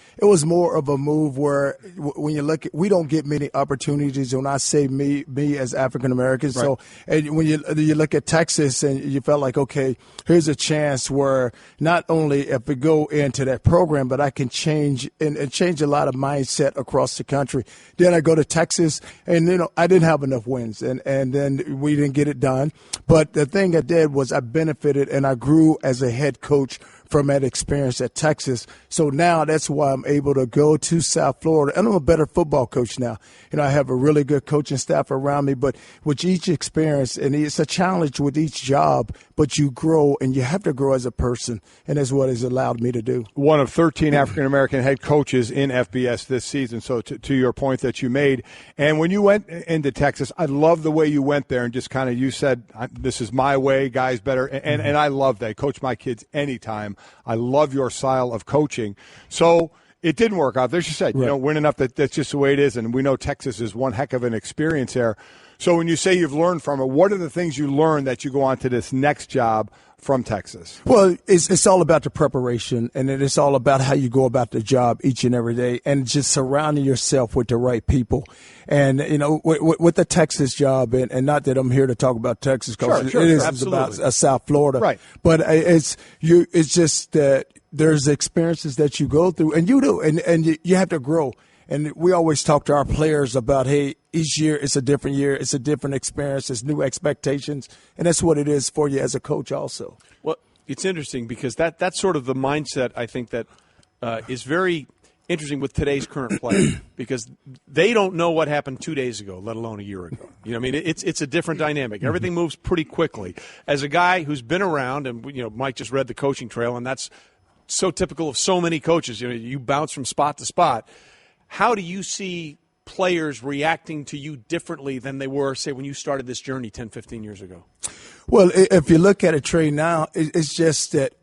more of a move where when you look at, we don't get many opportunities. When I say me as African Americans, right. So and when you look at Texas and you felt like, okay, here's a chance where not only if we go into that program, but I can change and change a lot of mindset across the country. Then I go to Texas, and I didn't have enough wins, and then we didn't get it done. But the thing I did was I benefited and I grew as a head coach from that experience at Texas. So now that's why I'm able to go to South Florida. And I'm a better football coach now. I have a really good coaching staff around me, but with each experience, and it's a challenge with each job, but you grow and you have to grow as a person. And that's what has allowed me to do. One of 13 African-American head coaches in FBS this season. So to your point that you made. And when you went into Texas, I love the way you went there and just kind of, you said, this is my way, guys better. And I love that. Coach my kids anytime. I love your style of coaching. So it didn't work out. As you said, right. Win enough that's just the way it is. And we know Texas is one heck of an experience there. So when you say you've learned from it, what are the things you learned that you go on to this next job from Texas? Well, it's all about the preparation, and it's all about how you go about the job each and every day, and just surrounding yourself with the right people. And, with the Texas job, and not that I'm here to talk about Texas, because it is about South Florida. Right. But it's just that there's experiences that you go through, and you do, and you have to grow. And we always talk to our players about, hey, each year it's a different year, it's a different experience, it's new expectations, and that's what it is for you as a coach also. Well, it's interesting because that's sort of the mindset I think that is very interesting with today's current player because they don't know what happened 2 days ago, let alone a year ago. It's a different dynamic. Everything moves pretty quickly. As a guy who's been around, and Mike just read the coaching trail, and that's so typical of so many coaches. You bounce from spot to spot. How do you see players reacting to you differently than they were, say, when you started this journey 10, 15 years ago? Well, if you look at it, Trey, now, it's just that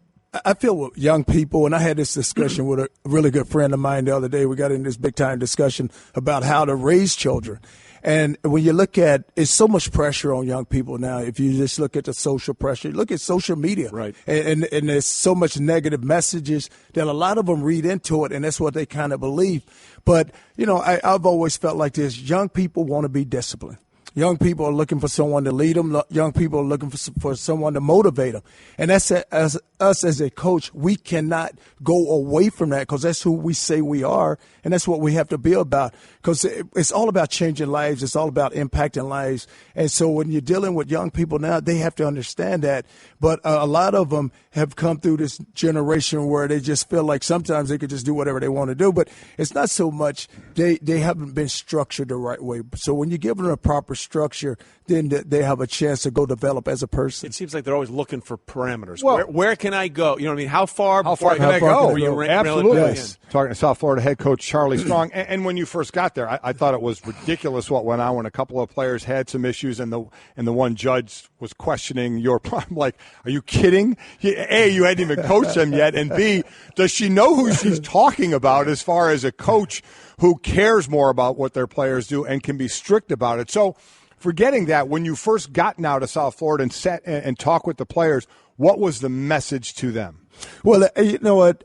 I feel with young people, and I had this discussion with a really good friend of mine the other day. We got in this big-time discussion about how to raise children. And when you look at, it's so much pressure on young people now. If you just look at the social pressure, look at social media, right? And there's so much negative messages that a lot of them read into it, and that's what they kind of believe. But I've always felt like this: young people want to be disciplined. Young people are looking for someone to lead them. Young people are looking for someone to motivate them. And that's as us as a coach, we cannot go away from that because that's who we say we are, and that's what we have to be about. Because it's all about changing lives. It's all about impacting lives. And so when you're dealing with young people now, they have to understand that. But a lot of them have come through this generation where they just feel like sometimes they could just do whatever they want to do. But it's not so much they haven't been structured the right way. So when you give them a proper structure, then they have a chance to go develop as a person. It seems like they're always looking for parameters. Well, where can I go? How far can I go? Absolutely. Yes. Talking to South Florida head coach Charlie Strong. And when you first got there, I thought it was ridiculous what went on when a couple of players had some issues and the one judge was questioning your problem. Like, are you kidding? A, you hadn't even coached them yet, and B, does she know who she's talking about as far as a coach who cares more about what their players do and can be strict about it? So forgetting that, when you first got out of South Florida and sat and talked with the players, what was the message to them? Well, you know what,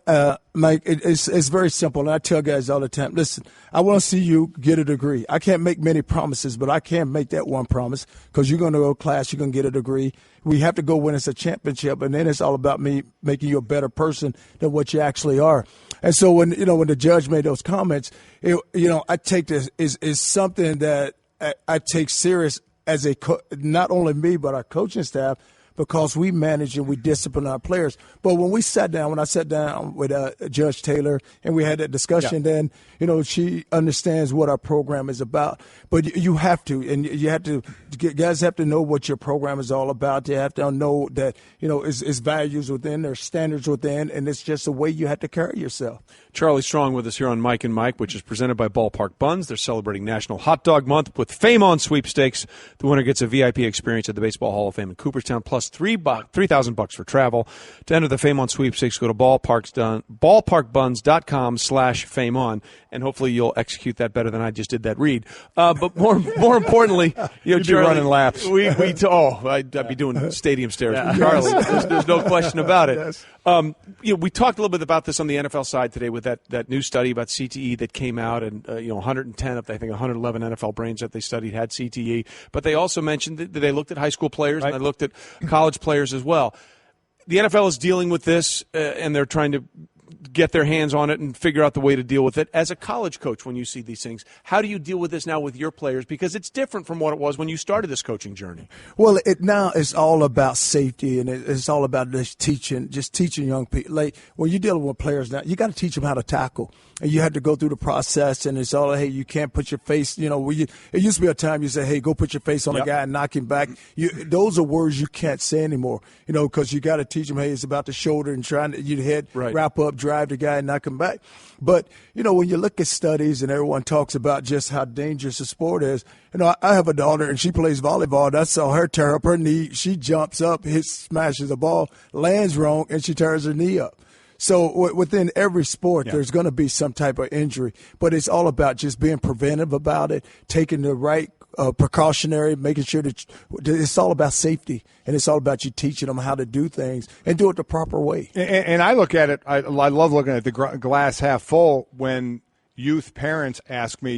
Mike, it's very simple, and I tell guys all the time, listen, I want to see you get a degree. I can't make many promises, but I can make that one promise because you're going to go to class, you're going to get a degree. We have to go win us a championship, and then it's all about me making you a better person than what you actually are. And so when the judge made those comments, I take this is something that I take serious as not only me but our coaching staff. because we manage and we discipline our players. But when I sat down with Judge Taylor and we had that discussion, then, she understands what our program is about. But you have to, and guys have to know what your program is all about. They have to know that, it's values within, there's standards within, and it's just the way you have to carry yourself. Charlie Strong with us here on Mike and Mike, which is presented by Ballpark Buns. They're celebrating National Hot Dog Month with Fame On sweepstakes. The winner gets a VIP experience at the Baseball Hall of Fame in Cooperstown, plus $3,000 for travel. To enter the Fame On sweepstakes, go to ballparkbuns.com/fameon, and hopefully you'll execute that better than I just did that read. But more importantly, You'd Charlie, be running laps. I'd be doing stadium stairs with Charlie. There's no question about it. Yes. We talked a little bit about this on the NFL side today with that new study about CTE that came out, and 110 of, I think, 111 NFL brains that they studied had CTE. But they also mentioned that they looked at high school players and they looked at college players as well. The NFL is dealing with this, and they're trying to get their hands on it and figure out the way to deal with it. As a college coach, when you see these things, how do you deal with this now with your players? Because it's different from what it was when you started this coaching journey. Well, now it's all about safety, and it's all about just teaching young people. Like when you're dealing with players now, you got to teach them how to tackle, and you have to go through the process. And it's all, hey, you can't put your face. It used to be a time you say, hey, go put your face on a guy and knock him back. Those are words you can't say anymore. Because you got to teach them, hey, it's about the shoulder and trying to head wrap up, drive the guy and knock him back. But, when you look at studies and everyone talks about just how dangerous the sport is, I have a daughter and she plays volleyball. And I saw her tear up her knee. She jumps up, smashes the ball, lands wrong, and she tears her knee up. So within every sport, there's going to be some type of injury. But it's all about just being preventive about it, taking the right precautionary, making sure that it's all about safety, and it's all about you teaching them how to do things and do it the proper way. And I look at it, I love looking at the glass half full when youth parents ask me,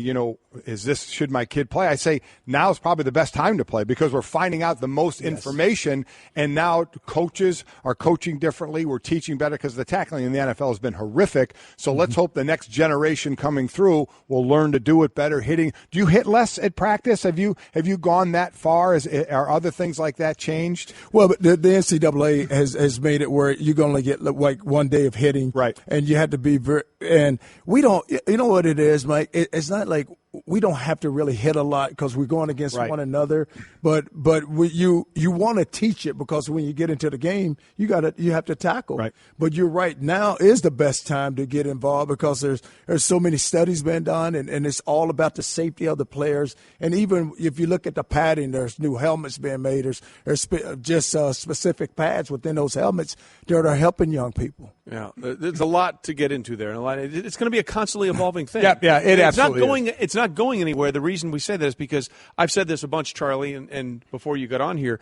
should my kid play? I say now's probably the best time to play because we're finding out the most information, and now coaches are coaching differently. We're teaching better because the tackling in the NFL has been horrific. So let's hope the next generation coming through will learn to do it better. Hitting. Do you hit less at practice? Have you gone that far? Are other things like that changed? Well, but the NCAA has made it where you're going to get like 1 day of hitting, right? And you have to be and we don't. What it is, Mike? It's not like we don't have to really hit a lot because we're going against one another. But you want to teach it because when you get into the game, you have to tackle. Right. But you're right. Now is the best time to get involved because there's so many studies been done, and it's all about the safety of the players. And even if you look at the padding, there's new helmets being made. There's just specific pads within those helmets that are helping young people. Yeah, there's a lot to get into there, and it's going to be a constantly evolving thing. It's absolutely is. It's not going anywhere. The reason we say that is because I've said this a bunch, Charlie, and before you got on here,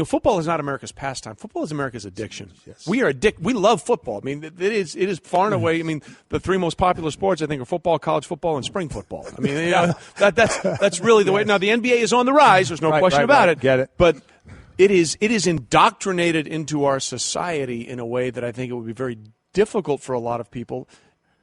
football is not America's pastime. Football is America's addiction. Yes. We are addicted. We love football. I mean, it is far and away. I mean, the three most popular sports I think are football, college football, and spring football. I mean, that's really the way. Now the NBA is on the rise. There's no question about it. Get it? But it is indoctrinated into our society in a way that I think it would be very difficult for a lot of people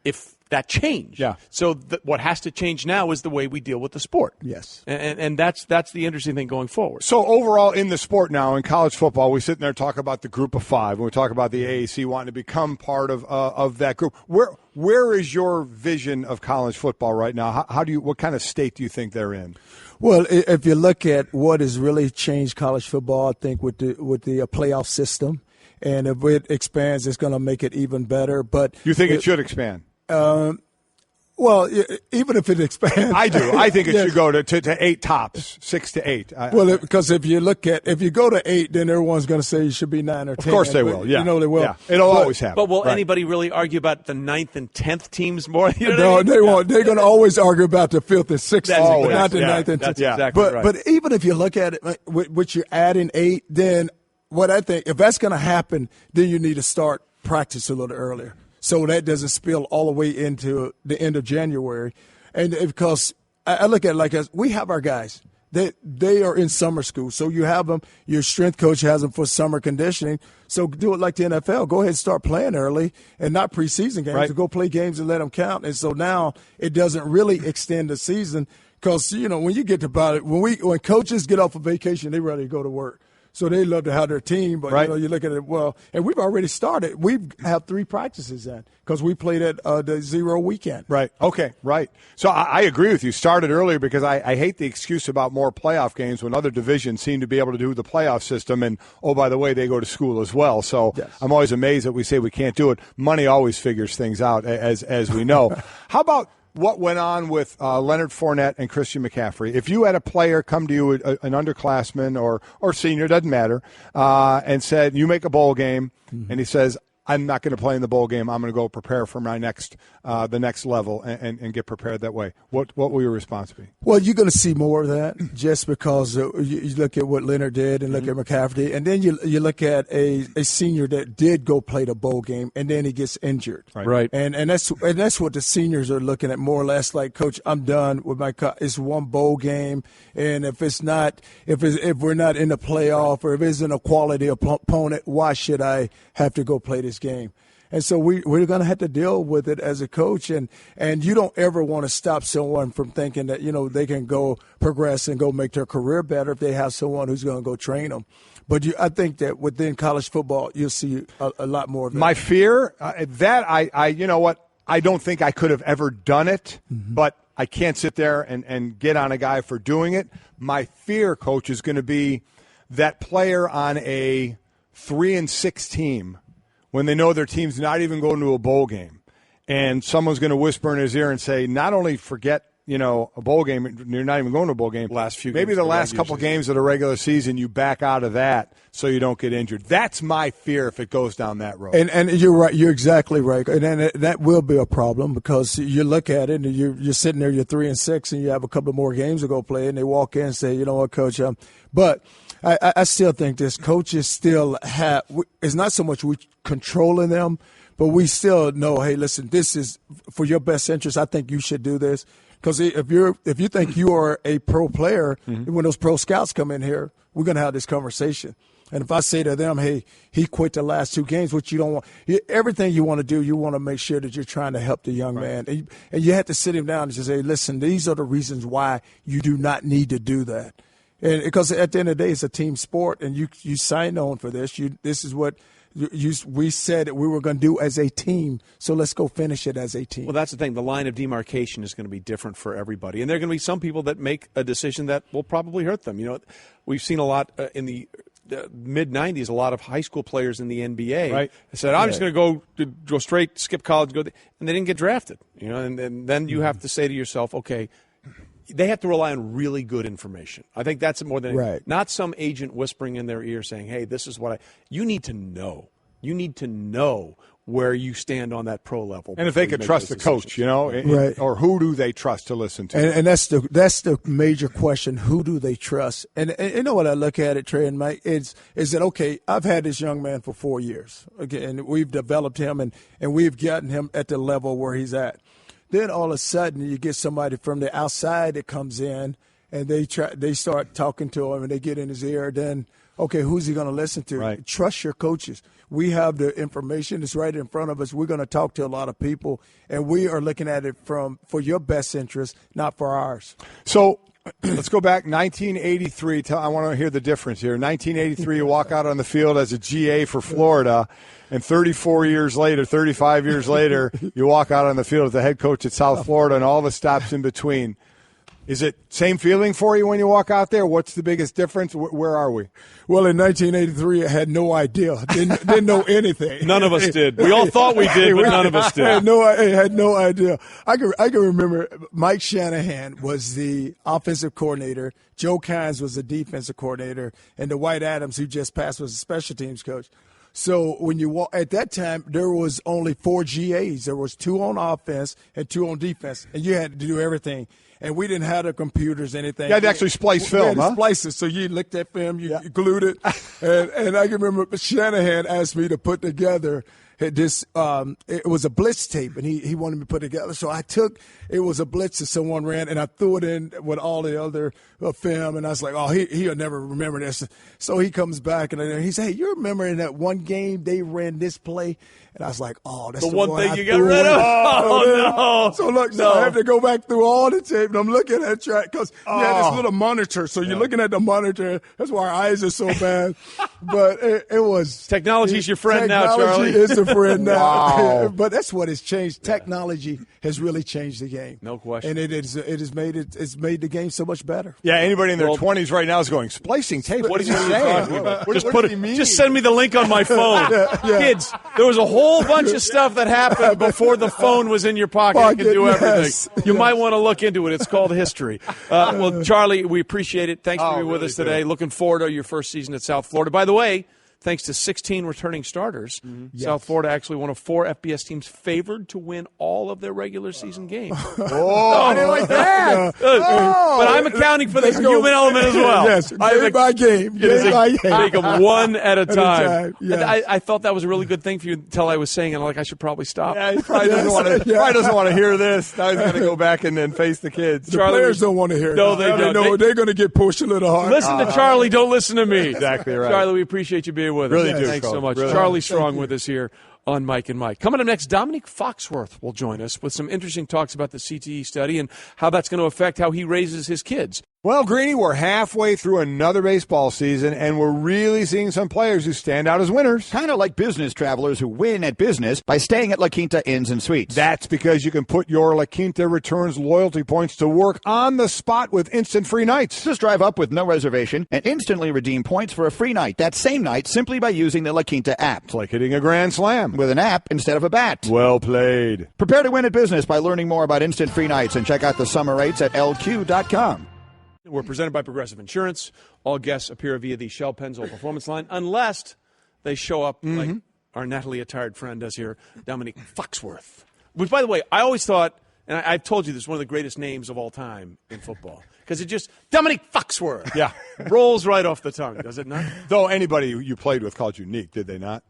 if that changed. Yeah. So what has to change now is the way we deal with the sport. Yes. And that's the interesting thing going forward. So overall in the sport now, in college football, we sit there and talk about the group of five, and we talk about the AAC wanting to become part of that group. Where is your vision of college football right now? What kind of state do you think they're in? Well, if you look at what has really changed college football, I think with the playoff system, and if it expands, it's going to make it even better. But you think it should expand? Well, even if it expands, I do. I think it should go to 8 tops, 6 to 8. Because if you go to 8, then everyone's going to say you should be 9 or 10. Of course they will. Yeah, they will. Yeah. It'll always happen. But will anybody really argue about the 9th and 10th teams more? No, they won't. They're going to always argue about the 5th and 6th, but not the 9th and 10th. That's exactly right. But even if you look at it, which you're adding 8, then what I think, if that's going to happen, then you need to start practice a little earlier, so that doesn't spill all the way into the end of January. And because I look at it like we have our guys. They are in summer school. So you have them, your strength coach has them for summer conditioning. So do it like the NFL. Go ahead and start playing early and not preseason games. Right. To go play games and let them count. And so now it doesn't really extend the season because, when you get about it, when coaches get off of vacation, they're ready to go to work. So they love to have their team, but right. You look at it, and we've already started. We have 3 practices in because we played at the 0 weekend. Right. Okay. Right. So I agree with you. Started earlier because I hate the excuse about more playoff games when other divisions seem to be able to do the playoff system. And, oh, by the way, they go to school as well. So yes. I'm always amazed that we say we can't do it. Money always figures things out, as we know. How about what went on with Leonard Fournette and Christian McCaffrey? If you had a player come to you, an underclassman or senior, doesn't matter, and said, you make a bowl game, and he says, I'm not going to play in the bowl game. I'm going to go prepare for my the next level and get prepared that way. What will your response be? Well, you're going to see more of that just because you look at what Leonard did and look at McCaffrey, and then you look at a senior that did go play the bowl game and then he gets injured. Right. And that's what the seniors are looking at more or less. Like, Coach, I'm done with it's one bowl game, and if we're not in the playoff or if it's in a quality opponent, why should I have to go play this game? And so we're going to have to deal with it as a coach, and you don't ever want to stop someone from thinking that, they can go progress and go make their career better if they have someone who's going to go train them. But I think that within college football, you'll see a lot more of that. My fear, you know what, I don't think I could have ever done it, but I can't sit there and get on a guy for doing it. My fear, Coach, is going to be that player on a 3-6 team when they know their team's not even going to a bowl game, and someone's going to whisper in his ear and say, not only forget, a bowl game, you're not even going to a bowl game. Maybe the last couple games of the regular season, you back out of that so you don't get injured. That's my fear if it goes down that road. And you're right. You're exactly right. And that will be a problem because you look at it and you're sitting there, you're 3-6, and you have a couple more games to go play, and they walk in and say, you know what, Coach, but I still think this coaches still have – it's not so much we controlling them, but we still know, hey, listen, this is for your best interest. I think you should do this. Because if you think you are a pro player, when those pro scouts come in here, we're going to have this conversation. And if I say to them, hey, he quit the last 2 games, which you don't want – everything you want to do, you want to make sure that you're trying to help the young man. And you have to sit him down and just say, listen, these are the reasons why you do not need to do that. And because at the end of the day, it's a team sport, and you signed on for this. This is what we said that we were going to do as a team, so let's go finish it as a team. Well, that's the thing. The line of demarcation is going to be different for everybody, and there are going to be some people that make a decision that will probably hurt them. We've seen a lot in the mid-'90s, a lot of high school players in the NBA said, I'm just going to go straight, skip college, and they didn't get drafted. And then you have to say to yourself, okay, they have to rely on really good information. I think that's more than not some agent whispering in their ear saying, hey, this is what you need to know. You need to know where you stand on that pro level. And if they could trust the coach, or who do they trust to listen to? And that's the major question. Who do they trust? And you know what I look at it, Trey and Mike, is that, okay, I've had this young man for 4 years, okay, and we've developed him and we've gotten him at the level where he's at. Then all of a sudden you get somebody from the outside that comes in and they start talking to him and they get in his ear. Then, okay, who's he going to listen to? Right. Trust your coaches. We have the information. It's right in front of us. We're going to talk to a lot of people, and we are looking at it for your best interest, not for ours. So let's go back 1983. I want to hear the difference here. 1983, you walk out on the field as a GA for Florida, and 35 years later, you walk out on the field as the head coach at South Florida and all the stops in between. Is it same feeling for you when you walk out there? What's the biggest difference? Where are we? Well, in 1983, I had no idea. Didn't know anything. None of us did. We all thought we did, but none of us did. I had no idea. I can remember Mike Shanahan was the offensive coordinator. Joe Kynes was the defensive coordinator. And Dwight Adams, who just passed, was the special teams coach. So when you walk, at that time, there was only 4 GAs. There was 2 on offense and 2 on defense. And you had to do everything. And we didn't have the computers, anything. You had to actually splice film, we had to splice it. So you looked at film, you glued it. and I can remember Shanahan asked me to put together it was a blitz tape, and he wanted me to put it together. So I took, it was a blitz that someone ran, and I threw it in with all the other film, and I was like, oh, he'll never remember this. So he comes back, and he said, hey, you remember in that one game they ran this play? And I was like, oh, that's the one thing I you got rid of? Oh, no. So look, I have to go back through all the tape, and I'm looking at track because you had this little monitor. So you're looking at the monitor. That's why our eyes are so bad. But it was. Technology's your friend now, Charlie. Technology is a friend now. Wow. But that's what has changed. Technology has really changed the game. No question. And it's made the game so much better. Yeah, anybody in their 20s right now is going, splicing tape? What is he saying? Just send me the link on my phone. Kids, there was a whole bunch of stuff that happened before the phone was in your pocket and could do everything. You might want to look into it. It's called history. Well, Charlie, we appreciate it. Thanks for being with us today. Looking forward to your first season at South Florida. By the way, thanks to 16 returning starters, South Florida actually one of 4 FBS teams favored to win all of their regular season games. I didn't like that. But I'm accounting for the human element as well. Yes, game by game. Take them one at a time. Yes. I thought that was a really good thing for you until I was saying it. I should probably stop. Yeah, he probably doesn't want to hear this. Now he's going to go back and then face the kids. The players don't want to hear it. No, they don't. They're going to get pushed a little hard. Listen to Charlie. Don't listen to me. Exactly right. Charlie, we appreciate you being with us. Really do. Thanks so much. Really. Charlie Strong with us here on Mike and Mike. Coming up next, Dominique Foxworth will join us with some interesting talks about the CTE study and how that's going to affect how he raises his kids. Well, Greeny, we're halfway through another baseball season, and we're really seeing some players who stand out as winners. Kind of like business travelers who win at business by staying at La Quinta Inns and Suites. That's because you can put your La Quinta Returns loyalty points to work on the spot with instant free nights. Just drive up with no reservation and instantly redeem points for a free night that same night simply by using the La Quinta app. It's like hitting a grand slam. With an app instead of a bat. Well played. Prepare to win at business by learning more about instant free nights and check out the summer rates at lq.com. We're presented by Progressive Insurance. All guests appear via the Shell Pennzoil Performance line unless they show up like our Natalie-attired friend does here, Dominique Foxworth. Which, by the way, I always thought, and I've told you this, is one of the greatest names of all time in football. Because it just, Dominique Foxworth. Yeah. Rolls right off the tongue, does it not? Though anybody you played with called you Neek, did they not?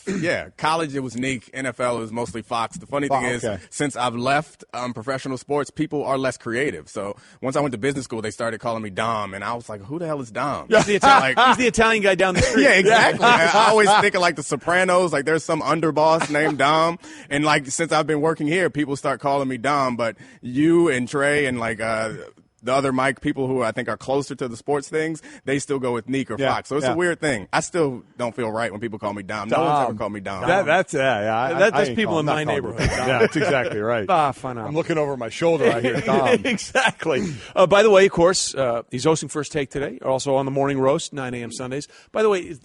Yeah. College, it was Neek. NFL, it was mostly Fox. The funny thing is, since I've left professional sports, people are less creative. So once I went to business school, they started calling me Dom. And I was like, who the hell is Dom? He's the Italian guy down the street. Yeah, exactly. I always think of like the Sopranos, like there's some underboss named Dom. And like since I've been working here, people start calling me Dom. But you and Trey and like the other Mike, people who I think are closer to the sports things, they still go with Neek or Fox. So it's a weird thing. I still don't feel right when people call me Dom. No one's ever called me Dom. That's people in my neighborhood. Yeah, that's exactly right. I'm looking over my shoulder. I hear Dom. Exactly. By the way, of course, he's hosting First Take today. Also on the Morning Roast, 9 a.m. Sundays. By the way,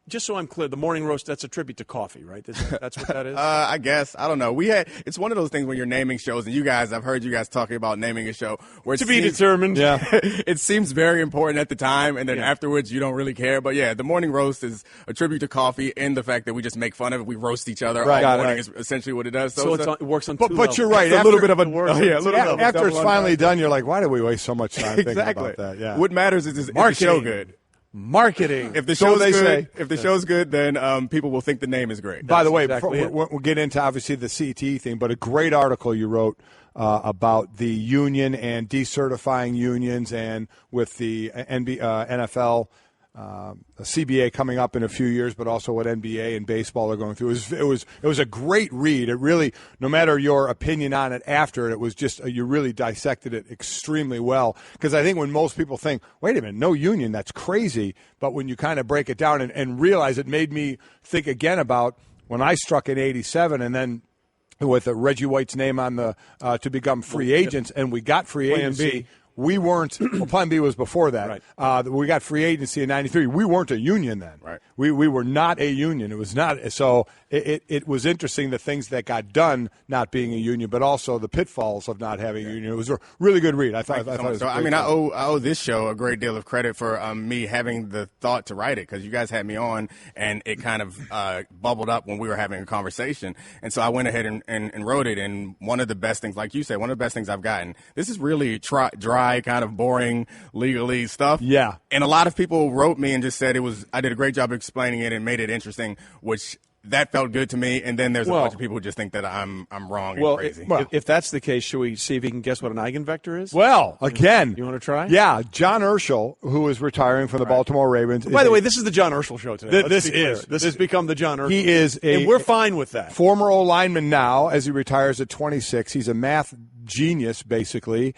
just so I'm clear, the Morning Roast, that's a tribute to coffee, right? That's what that is? I guess. I don't know. It's one of those things when you're naming shows, and I've heard you guys talking about naming a show. Where to be determined. Yeah. It seems very important at the time, and then afterwards you don't really care. But yeah, the Morning Roast is a tribute to coffee and the fact that we just make fun of it. We roast each other all morning is essentially what it does. So it works on two levels. But you're right. It's a little bit of a after it's finally done, you're like, why did we waste so much time thinking about that? Yeah. What matters is the show good. Marketing. If the show's good, then people will think the name is great. By the way, we'll get into obviously the CTE thing, but a great article you wrote about the union and decertifying unions, and with the NFL. CBA coming up in a few years, but also what NBA and baseball are going through. It was a great read. It really, no matter your opinion on it after it was just you really dissected it extremely well. Because I think when most people think, wait a minute, no union, that's crazy. But when you kind of break it down and realize, it made me think again about when I struck in =87, and then with Reggie White's name on the to become free agents, and we got free agency. We weren't. Well, Plan B was before that. Right. We got free agency in '93. We weren't a union then. Right. We were not a union. It was not. So it was interesting, the things that got done not being a union, but also the pitfalls of not having a union. It was a really good read. I thought it was. So I owe this show a great deal of credit for me having the thought to write it, because you guys had me on and it kind of bubbled up when we were having a conversation, and so I went ahead and wrote it. And one of the best things, like you said, one of the best things I've gotten. This is really dry, kind of boring legalese stuff. Yeah. And a lot of people wrote me and just said I did a great job explaining it and made it interesting, which that felt good to me. And then there's a bunch of people who just think that I'm wrong and crazy. If that's the case, should we see if he can guess what an eigenvector is? Well, again. You want to try? Yeah, John Urschel, who is retiring from the Baltimore Ravens. By the way, this is the John Urschel show today. This has become the John Urschel. He is and we're fine with that. Former O-lineman now, as he retires at 26. He's a math genius, basically.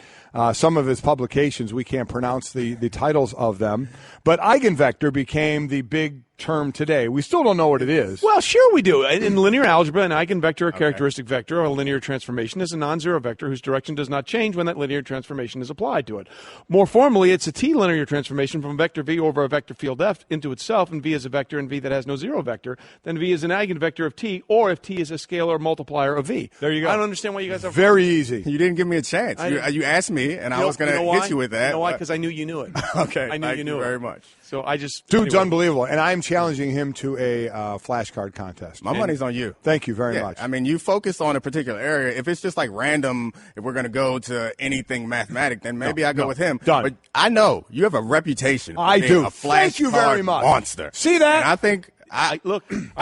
Some of his publications, we can't pronounce the titles of them. But eigenvector became the big term today. We still don't know what it is. Well, sure we do. In linear algebra, an eigenvector, a characteristic vector, or a linear transformation is a non-zero vector whose direction does not change when that linear transformation is applied to it. More formally, it's a t-linear transformation from vector v over a vector field f into itself, and v is a vector and v that has no zero vector. Then v is an eigenvector of t, or if t is a scalar multiplier of v. There you go. I don't understand why you guys are very easy. You didn't give me a chance. You asked me, and I was going to hit you with that. You know why? Because I knew you knew it. Okay. I knew you knew it very much. So I just Dude's unbelievable, and I'm challenging him to a flashcard contest. My money's on you. Thank you very much. I mean, you focus on a particular area. If it's just like random, if we're going to go to anything mathematic, then maybe I go with him. Done. But I know you have a reputation for I being do. a Thank you very flashcard much. monster. See that? And I think I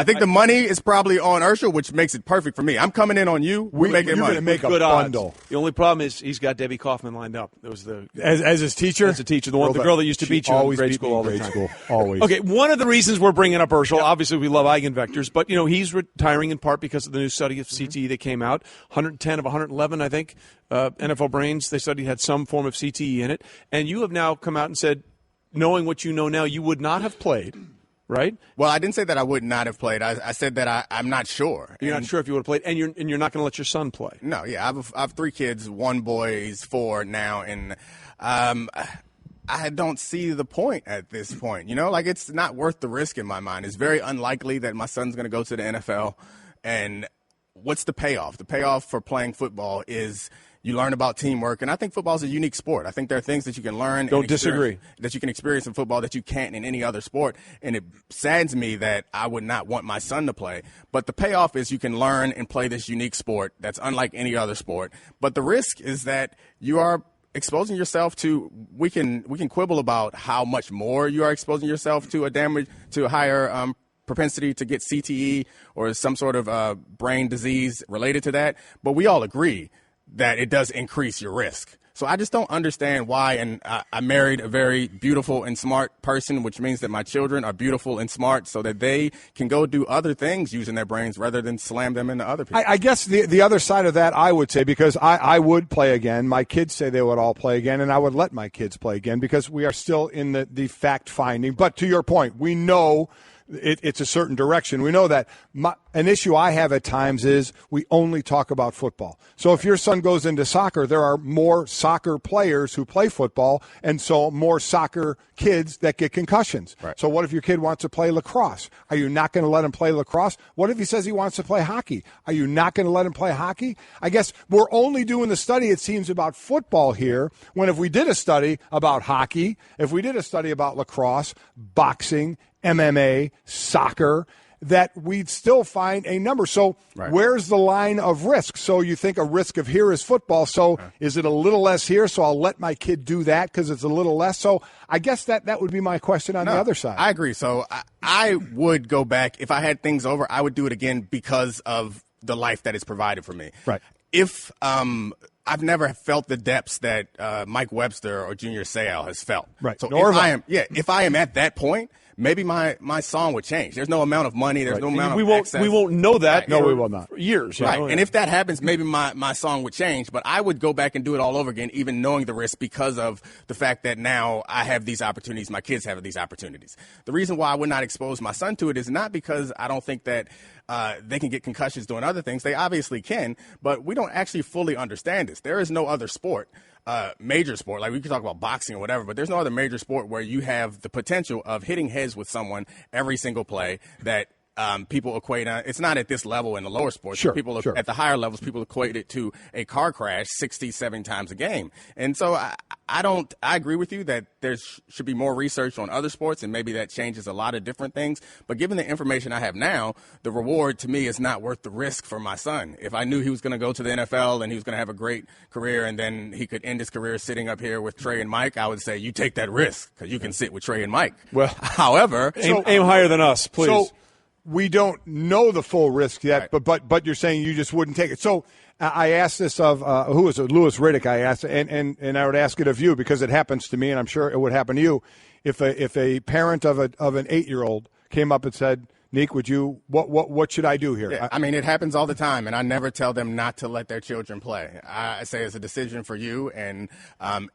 think the money is probably on Urschel, which makes it perfect for me. I'm coming in on you. We're making you're money. Gonna make a good bundle. odds. The only problem is he's got Debbie Kaufman lined up. It was the as his teacher. As a teacher, the girl that used to beat you in grade school all the time. Always. Okay, one of the reasons we're bringing up Urschel, obviously we love eigenvectors, but he's retiring in part because of the new study of CTE that came out. 110 of 111, I think, NFL brains they studied had some form of CTE in it, and you have now come out and said, knowing what you know now, you would not have played. Right? Well, I didn't say that I would not have played. I said that I'm not sure. You're not sure if you would have played, and you're not going to let your son play. No, yeah, I have 3 kids. One boy is 4 now, and I don't see the point at this point. Like it's not worth the risk in my mind. It's very unlikely that my son's going to go to the NFL. And what's the payoff? The payoff for playing football is you learn about teamwork, and I think football is a unique sport. I think there are things that you can learn. Don't disagree. That you can experience in football that you can't in any other sport, and it saddens me that I would not want my son to play. But the payoff is you can learn and play this unique sport that's unlike any other sport. But the risk is that you are exposing yourself to. We can quibble about how much more you are exposing yourself to a higher propensity to get CTE or some sort of brain disease related to that. But we all agree that it does increase your risk. So I just don't understand why. And I married a very beautiful and smart person, which means that my children are beautiful and smart so that they can go do other things using their brains rather than slam them into other people. I guess the other side of that, I would say, because I would play again. My kids say they would all play again, and I would let my kids play again because we are still in the fact-finding. But to your point, we know it's a certain direction. We know that an issue I have at times is we only talk about football. So if your son goes into soccer, there are more soccer players who play football, and so more soccer kids that get concussions. Right. So what if your kid wants to play lacrosse? Are you not going to let him play lacrosse? What if he says he wants to play hockey? Are you not going to let him play hockey? I guess we're only doing the study, it seems, about football here, when if we did a study about hockey, if we did a study about lacrosse, boxing, MMA, soccer, that we'd still find a number. So where's the line of risk? So you think a risk of here is football. So is it a little less here? So I'll let my kid do that because it's a little less. So I guess that would be my question on the other side. I agree. So I would go back. If I had things over, I would do it again because of the life that is provided for me. Right. If I've never felt the depths that Mike Webster or Junior Seau has felt. Right. So if I am at that point, maybe my song would change. There's no amount of money. There's no amount of access. We won't know that. No, we will not. For years. Right. And if that happens, maybe my song would change. But I would go back and do it all over again, even knowing the risk because of the fact that now I have these opportunities. My kids have these opportunities. The reason why I would not expose my son to it is not because I don't think that they can get concussions doing other things. They obviously can, but we don't actually fully understand this. There is no other sport, major sport, like we can talk about boxing or whatever, but there's no other major sport where you have the potential of hitting heads with someone every single play that people equate. It's not at this level in the lower sports. Sure, people sure. At the higher levels, people equate it to a car crash 67 times a game. And so I agree with you that there should be more research on other sports, and maybe that changes a lot of different things. But given the information I have now, the reward to me is not worth the risk for my son. If I knew he was going to go to the NFL and he was going to have a great career and then he could end his career sitting up here with Trey and Mike, I would say you take that risk because you can sit with Trey and Mike. Well, however, aim higher than us, please. So we don't know the full risk yet, but you're saying you just wouldn't take it. So I asked this of who was it? Lewis Riddick. I asked, and I would ask it of you because it happens to me, and I'm sure it would happen to you. If a parent of an 8-year-old came up and said, Nick, what should I do here? Yeah, I mean, it happens all the time, and I never tell them not to let their children play. I say it's a decision for you, and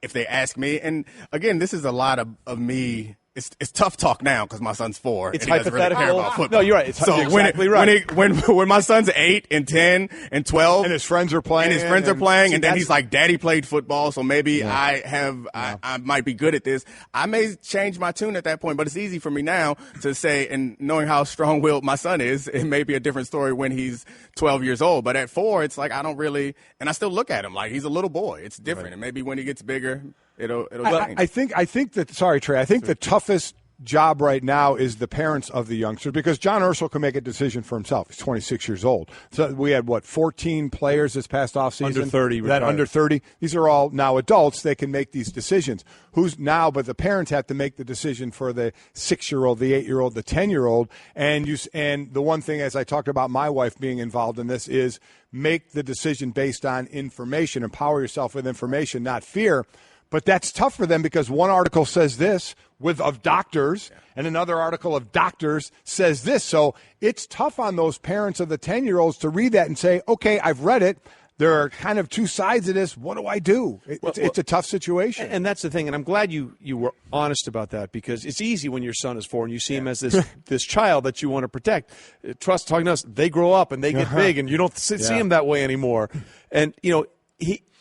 if they ask me, and again, this is a lot of me. It's tough talk now because my son's 4. It's and he doesn't really hypothetical. care about football. No, you're right. It's so exactly right. When my son's 8 and 10 and 12, and his friends are playing, and then he's like, "Daddy played football, so maybe I might be good at this." I may change my tune at that point, but it's easy for me now to say, and knowing how strong-willed my son is, it may be a different story when he's 12 years old. But at 4, it's like I don't really, and I still look at him like he's a little boy. It's different, and maybe when he gets bigger, it'll change. I think that. Sorry, Trey. I think the toughest job right now is the parents of the youngsters because John Ursul can make a decision for himself. He's 26 years old. So we had 14 players this past offseason under 30 that under 30. These are all now adults. They can make these decisions. But the parents have to make the decision for the 6-year-old, the 8-year-old, the 10-year-old. And the one thing, as I talked about my wife being involved in this, is make the decision based on information. Empower yourself with information, not fear. But that's tough for them because one article says this of doctors, and another article of doctors says this. So it's tough on those parents of the 10-year-olds to read that and say, okay, I've read it. There are kind of two sides of this. What do I do? It's a tough situation. And that's the thing, and I'm glad you were honest about that because it's easy when your son is 4 and you see him as this child that you want to protect. Trust, talking to us, they grow up and they get big, and you don't see him that way anymore. And,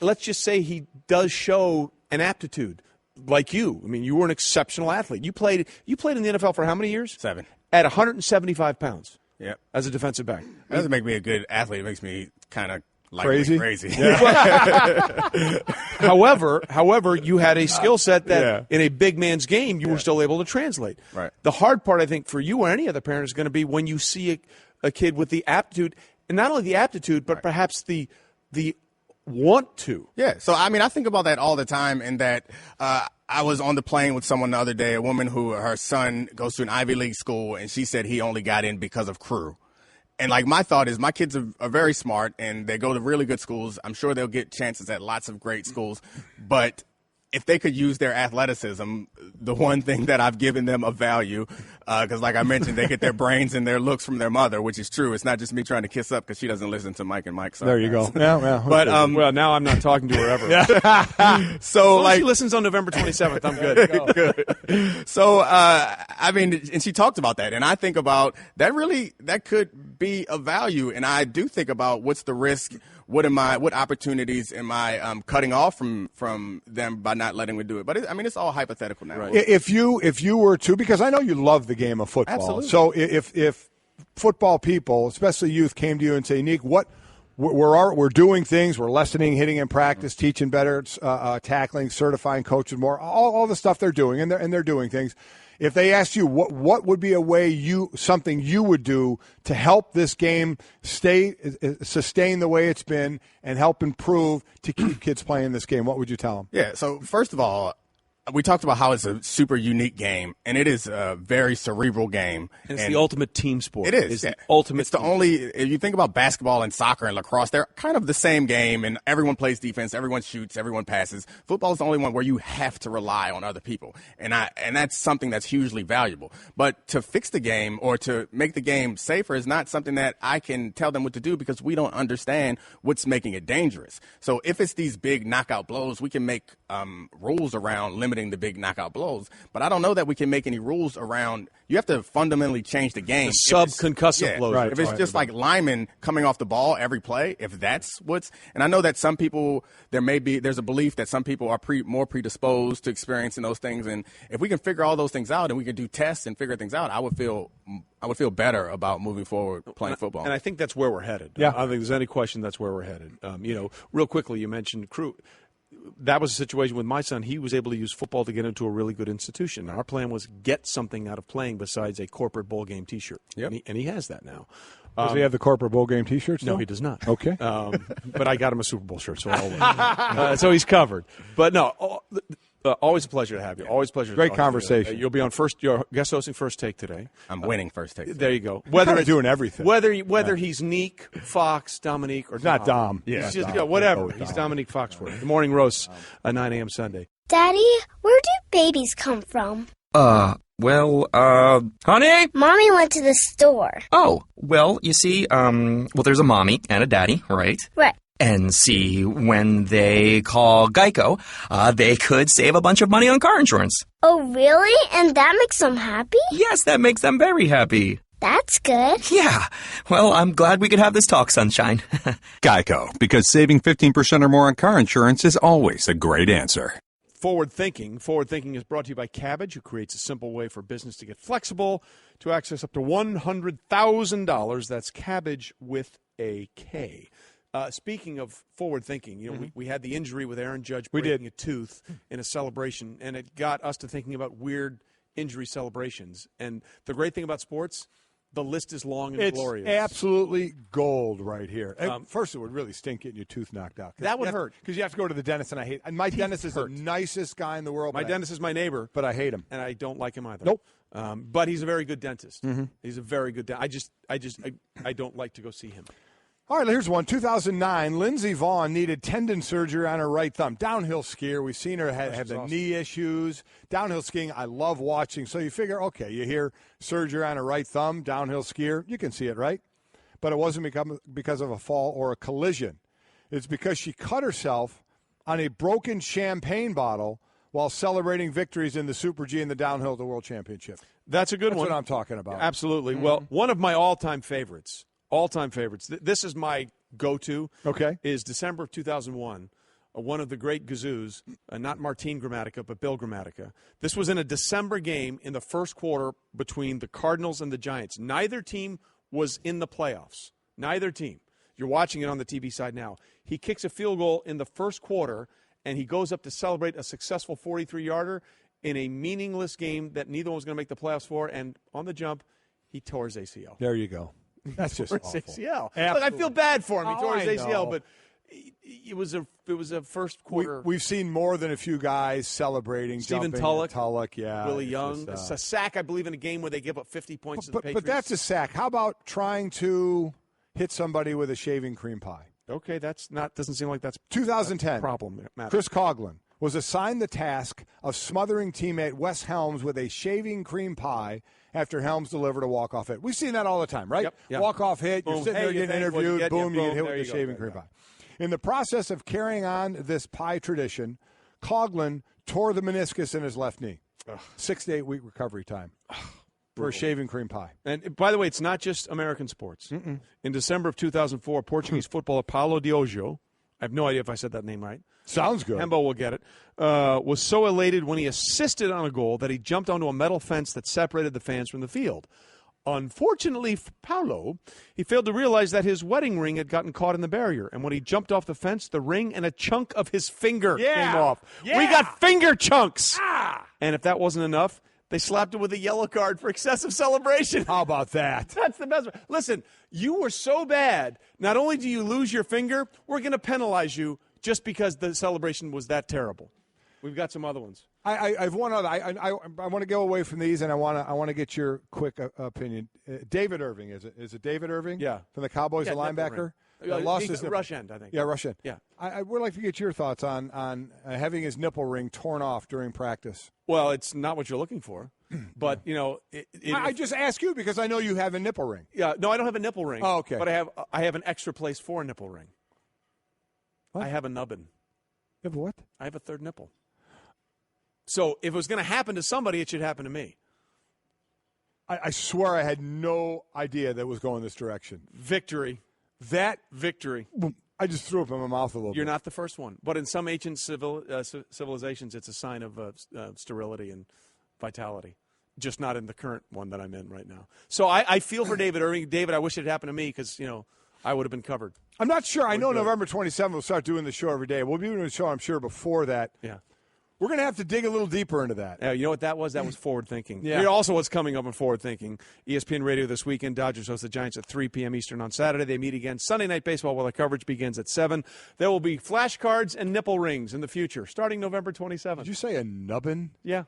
let's just say he does show an aptitude like you. I mean, you were an exceptional athlete. You played in the NFL for how many years? 7. At 175 pounds. Yeah. As a defensive back. That doesn't make me a good athlete. It makes me kind of crazy. Yeah. However, you had a skill set that in a big man's game you were still able to translate. Right. The hard part, I think, for you or any other parent is going to be when you see a kid with the aptitude, and not only the aptitude, but perhaps the want to. Yeah. So, I mean, I think about that all the time in that I was on the plane with someone the other day, a woman who her son goes to an Ivy League school, and she said he only got in because of crew. And, like, my thought is my kids are very smart, and they go to really good schools. I'm sure they'll get chances at lots of great schools. But if they could use their athleticism, the one thing that I've given them of value, because like I mentioned, they get their brains and their looks from their mother, which is true. It's not just me trying to kiss up because she doesn't listen to Mike and Mike. There you go. Yeah. But well, now I'm not talking to her ever. So she listens on November 27th. I'm good. Good. So I mean, and she talked about that, and I think about that. Really, that could be of value, and I do think about what's the risk. What opportunities am I cutting off from them by not letting me do it? But it's all hypothetical now. Right. If you were to, because I know you love the game of football. Absolutely. So if football people, especially youth, came to you and say, Nick, we're doing things, we're lessening hitting in practice, teaching better, tackling, certifying coaches more, all the stuff they're doing, and they're doing things. If they asked you what would be a way something you would do to help this game sustain the way it's been and help improve to keep kids playing this game, what would you tell them? Yeah. So first of all, we talked about how it's a super unique game, and it is a very cerebral game. And it's the ultimate team sport. It is. It's the ultimate. It's the only. If you think about basketball and soccer and lacrosse, they're kind of the same game, and everyone plays defense, everyone shoots, everyone passes. Football is the only one where you have to rely on other people, and that's something that's hugely valuable. But to fix the game or to make the game safer is not something that I can tell them what to do because we don't understand what's making it dangerous. So if it's these big knockout blows, we can make rules around limiting the big knockout blows, but I don't know that we can make any rules around. You have to fundamentally change the game. The sub-concussive blows. Right. If it's just like linemen coming off the ball every play, if that's and I know that some people, there's a belief that some people are more predisposed to experiencing those things, and if we can figure all those things out and we can do tests and figure things out, I would feel better about moving forward playing football. And I think that's where we're headed. Yeah. I don't think there's any question that's where we're headed. Real quickly, you mentioned crew. That was a situation with my son. He was able to use football to get into a really good institution. Our plan was get something out of playing besides a corporate bowl game T-shirt. Yep. And he has that now. Does he have the corporate bowl game T-shirts? No, he does not. Okay. But I got him a Super Bowl shirt, so so he's covered. But no, Always a pleasure to have you. Always a pleasure. Great to talk to conversation. you. You'll be on you're guest hosting First Take today. I'm winning First Take. There you go. Whether it's doing everything. Whether he's Neek, Fox, Dominique, or not Dom. Yeah, He's just, Dom. whatever. He's Dominique Foxworth. The morning roast, 9 a.m. Sunday. Daddy, where do babies come from? Honey? Mommy went to the store. Oh, well, you see, there's a mommy and a daddy, right? Right. And see, when they call Geico, they could save a bunch of money on car insurance. Oh, really? And that makes them happy? Yes, that makes them very happy. That's good. Yeah. Well, I'm glad we could have this talk, Sunshine. Geico, because saving 15% or more on car insurance is always a great answer. Forward Thinking. Forward Thinking is brought to you by Cabbage, who creates a simple way for business to get flexible to access up to $100,000. That's Cabbage with a K. Speaking of forward thinking, we had the injury with Aaron Judge breaking a tooth in a celebration, and it got us to thinking about weird injury celebrations. And the great thing about sports, the list is long and glorious. It's absolutely gold right here. First, it would really stink getting your tooth knocked out. That would hurt. Because you have to go to the dentist, and I hate. And my dentist is the nicest guy in the world. My dentist is my neighbor, but I hate him, and I don't like him either. Nope. But he's a very good dentist. He's a very good dentist. I don't like to go see him. All right, here's one. 2009, Lindsey Vonn needed tendon surgery on her right thumb. Downhill skier. We've seen her have the knee issues. Downhill skiing, I love watching. So you figure, okay, you hear surgery on her right thumb, downhill skier. You can see it, right? But it wasn't because of a fall or a collision. It's because she cut herself on a broken champagne bottle while celebrating victories in the Super G and the downhill at the World Championship. That's a good one. That's what I'm talking about. Absolutely. Well, one of my all-time favorites. All-time favorites. This is my go-to. Okay. Is December of 2001. One of the great Gazoos, not Martin Gramatica, but Bill Gramatica. This was in a December game in the first quarter between the Cardinals and the Giants. Neither team was in the playoffs. Neither team. You're watching it on the TV side now. He kicks a field goal in the first quarter, and he goes up to celebrate a successful 43-yarder in a meaningless game that neither one was going to make the playoffs for, and on the jump, he tore his ACL. There you go. That's just awful. ACL. Look, I feel bad for him. He tore his ACL, but it was a first quarter. We've seen more than a few guys celebrating. Stephen Tulloch, yeah. Willie Young. It's a sack, I believe, in a game where they give up 50 points to the Patriots. But that's a sack. How about trying to hit somebody with a shaving cream pie? Okay, doesn't seem like that's 2010 a problem. Chris Coughlin was assigned the task of smothering teammate Wes Helms with a shaving cream pie after Helms delivered a walk-off hit. We've seen that all the time, right? Yep. Walk-off hit, boom. you're sitting there getting interviewed, boom, you get hit with the shaving cream pie. In the process of carrying on this pie tradition, Coughlin tore the meniscus in his left knee. 6 to 8 week recovery time for a shaving cream pie. And by the way, it's not just American sports. In December of 2004, Portuguese footballer Paulo Diogo, I have no idea if I said that name right. Sounds good. Hembo will get it. Was so elated when he assisted on a goal that he jumped onto a metal fence that separated the fans from the field. Unfortunately for Paulo, he failed to realize that his wedding ring had gotten caught in the barrier. And when he jumped off the fence, the ring and a chunk of his finger came off. Yeah. We got finger chunks. And if that wasn't enough, they slapped him with a yellow card for excessive celebration. How about that? That's the best. Listen, you were so bad, not only do you lose your finger, we're going to penalize you just because the celebration was that terrible. We've got some other ones. I have one other. I want to go away from these, and I want to get your quick opinion. David Irving, is it David Irving? Yeah. From the Cowboys, the linebacker? Rush end, I think. Yeah, rush end. Yeah. I would like to get your thoughts on having his nipple ring torn off during practice. Well, it's not what you're looking for, but, I just ask you because I know you have a nipple ring. Yeah, no, I don't have a nipple ring. Oh, okay. But I have an extra place for a nipple ring. What? I have a nubbin. You have what? I have a third nipple. So if it was going to happen to somebody, it should happen to me. I swear I had no idea that it was going this direction. Victory. That victory. I just threw up in my mouth a little bit. You're not the first one. But in some ancient civilizations, it's a sign of sterility and vitality. Just not in the current one that I'm in right now. So I feel for David Irving. David, I wish it had happened to me because, I would have been covered. I'm not sure. I know November 27th we'll start doing the show every day. We'll be doing the show, I'm sure, before that. Yeah. We're going to have to dig a little deeper into that. You know what that was? That was forward thinking. Yeah. Here also what's coming up in forward thinking. ESPN Radio this weekend. Dodgers host the Giants at 3 p.m. Eastern on Saturday. They meet again Sunday Night Baseball while the coverage begins at 7. There will be flashcards and nipple rings in the future starting November 27th. Did you say a nubbin? Yeah.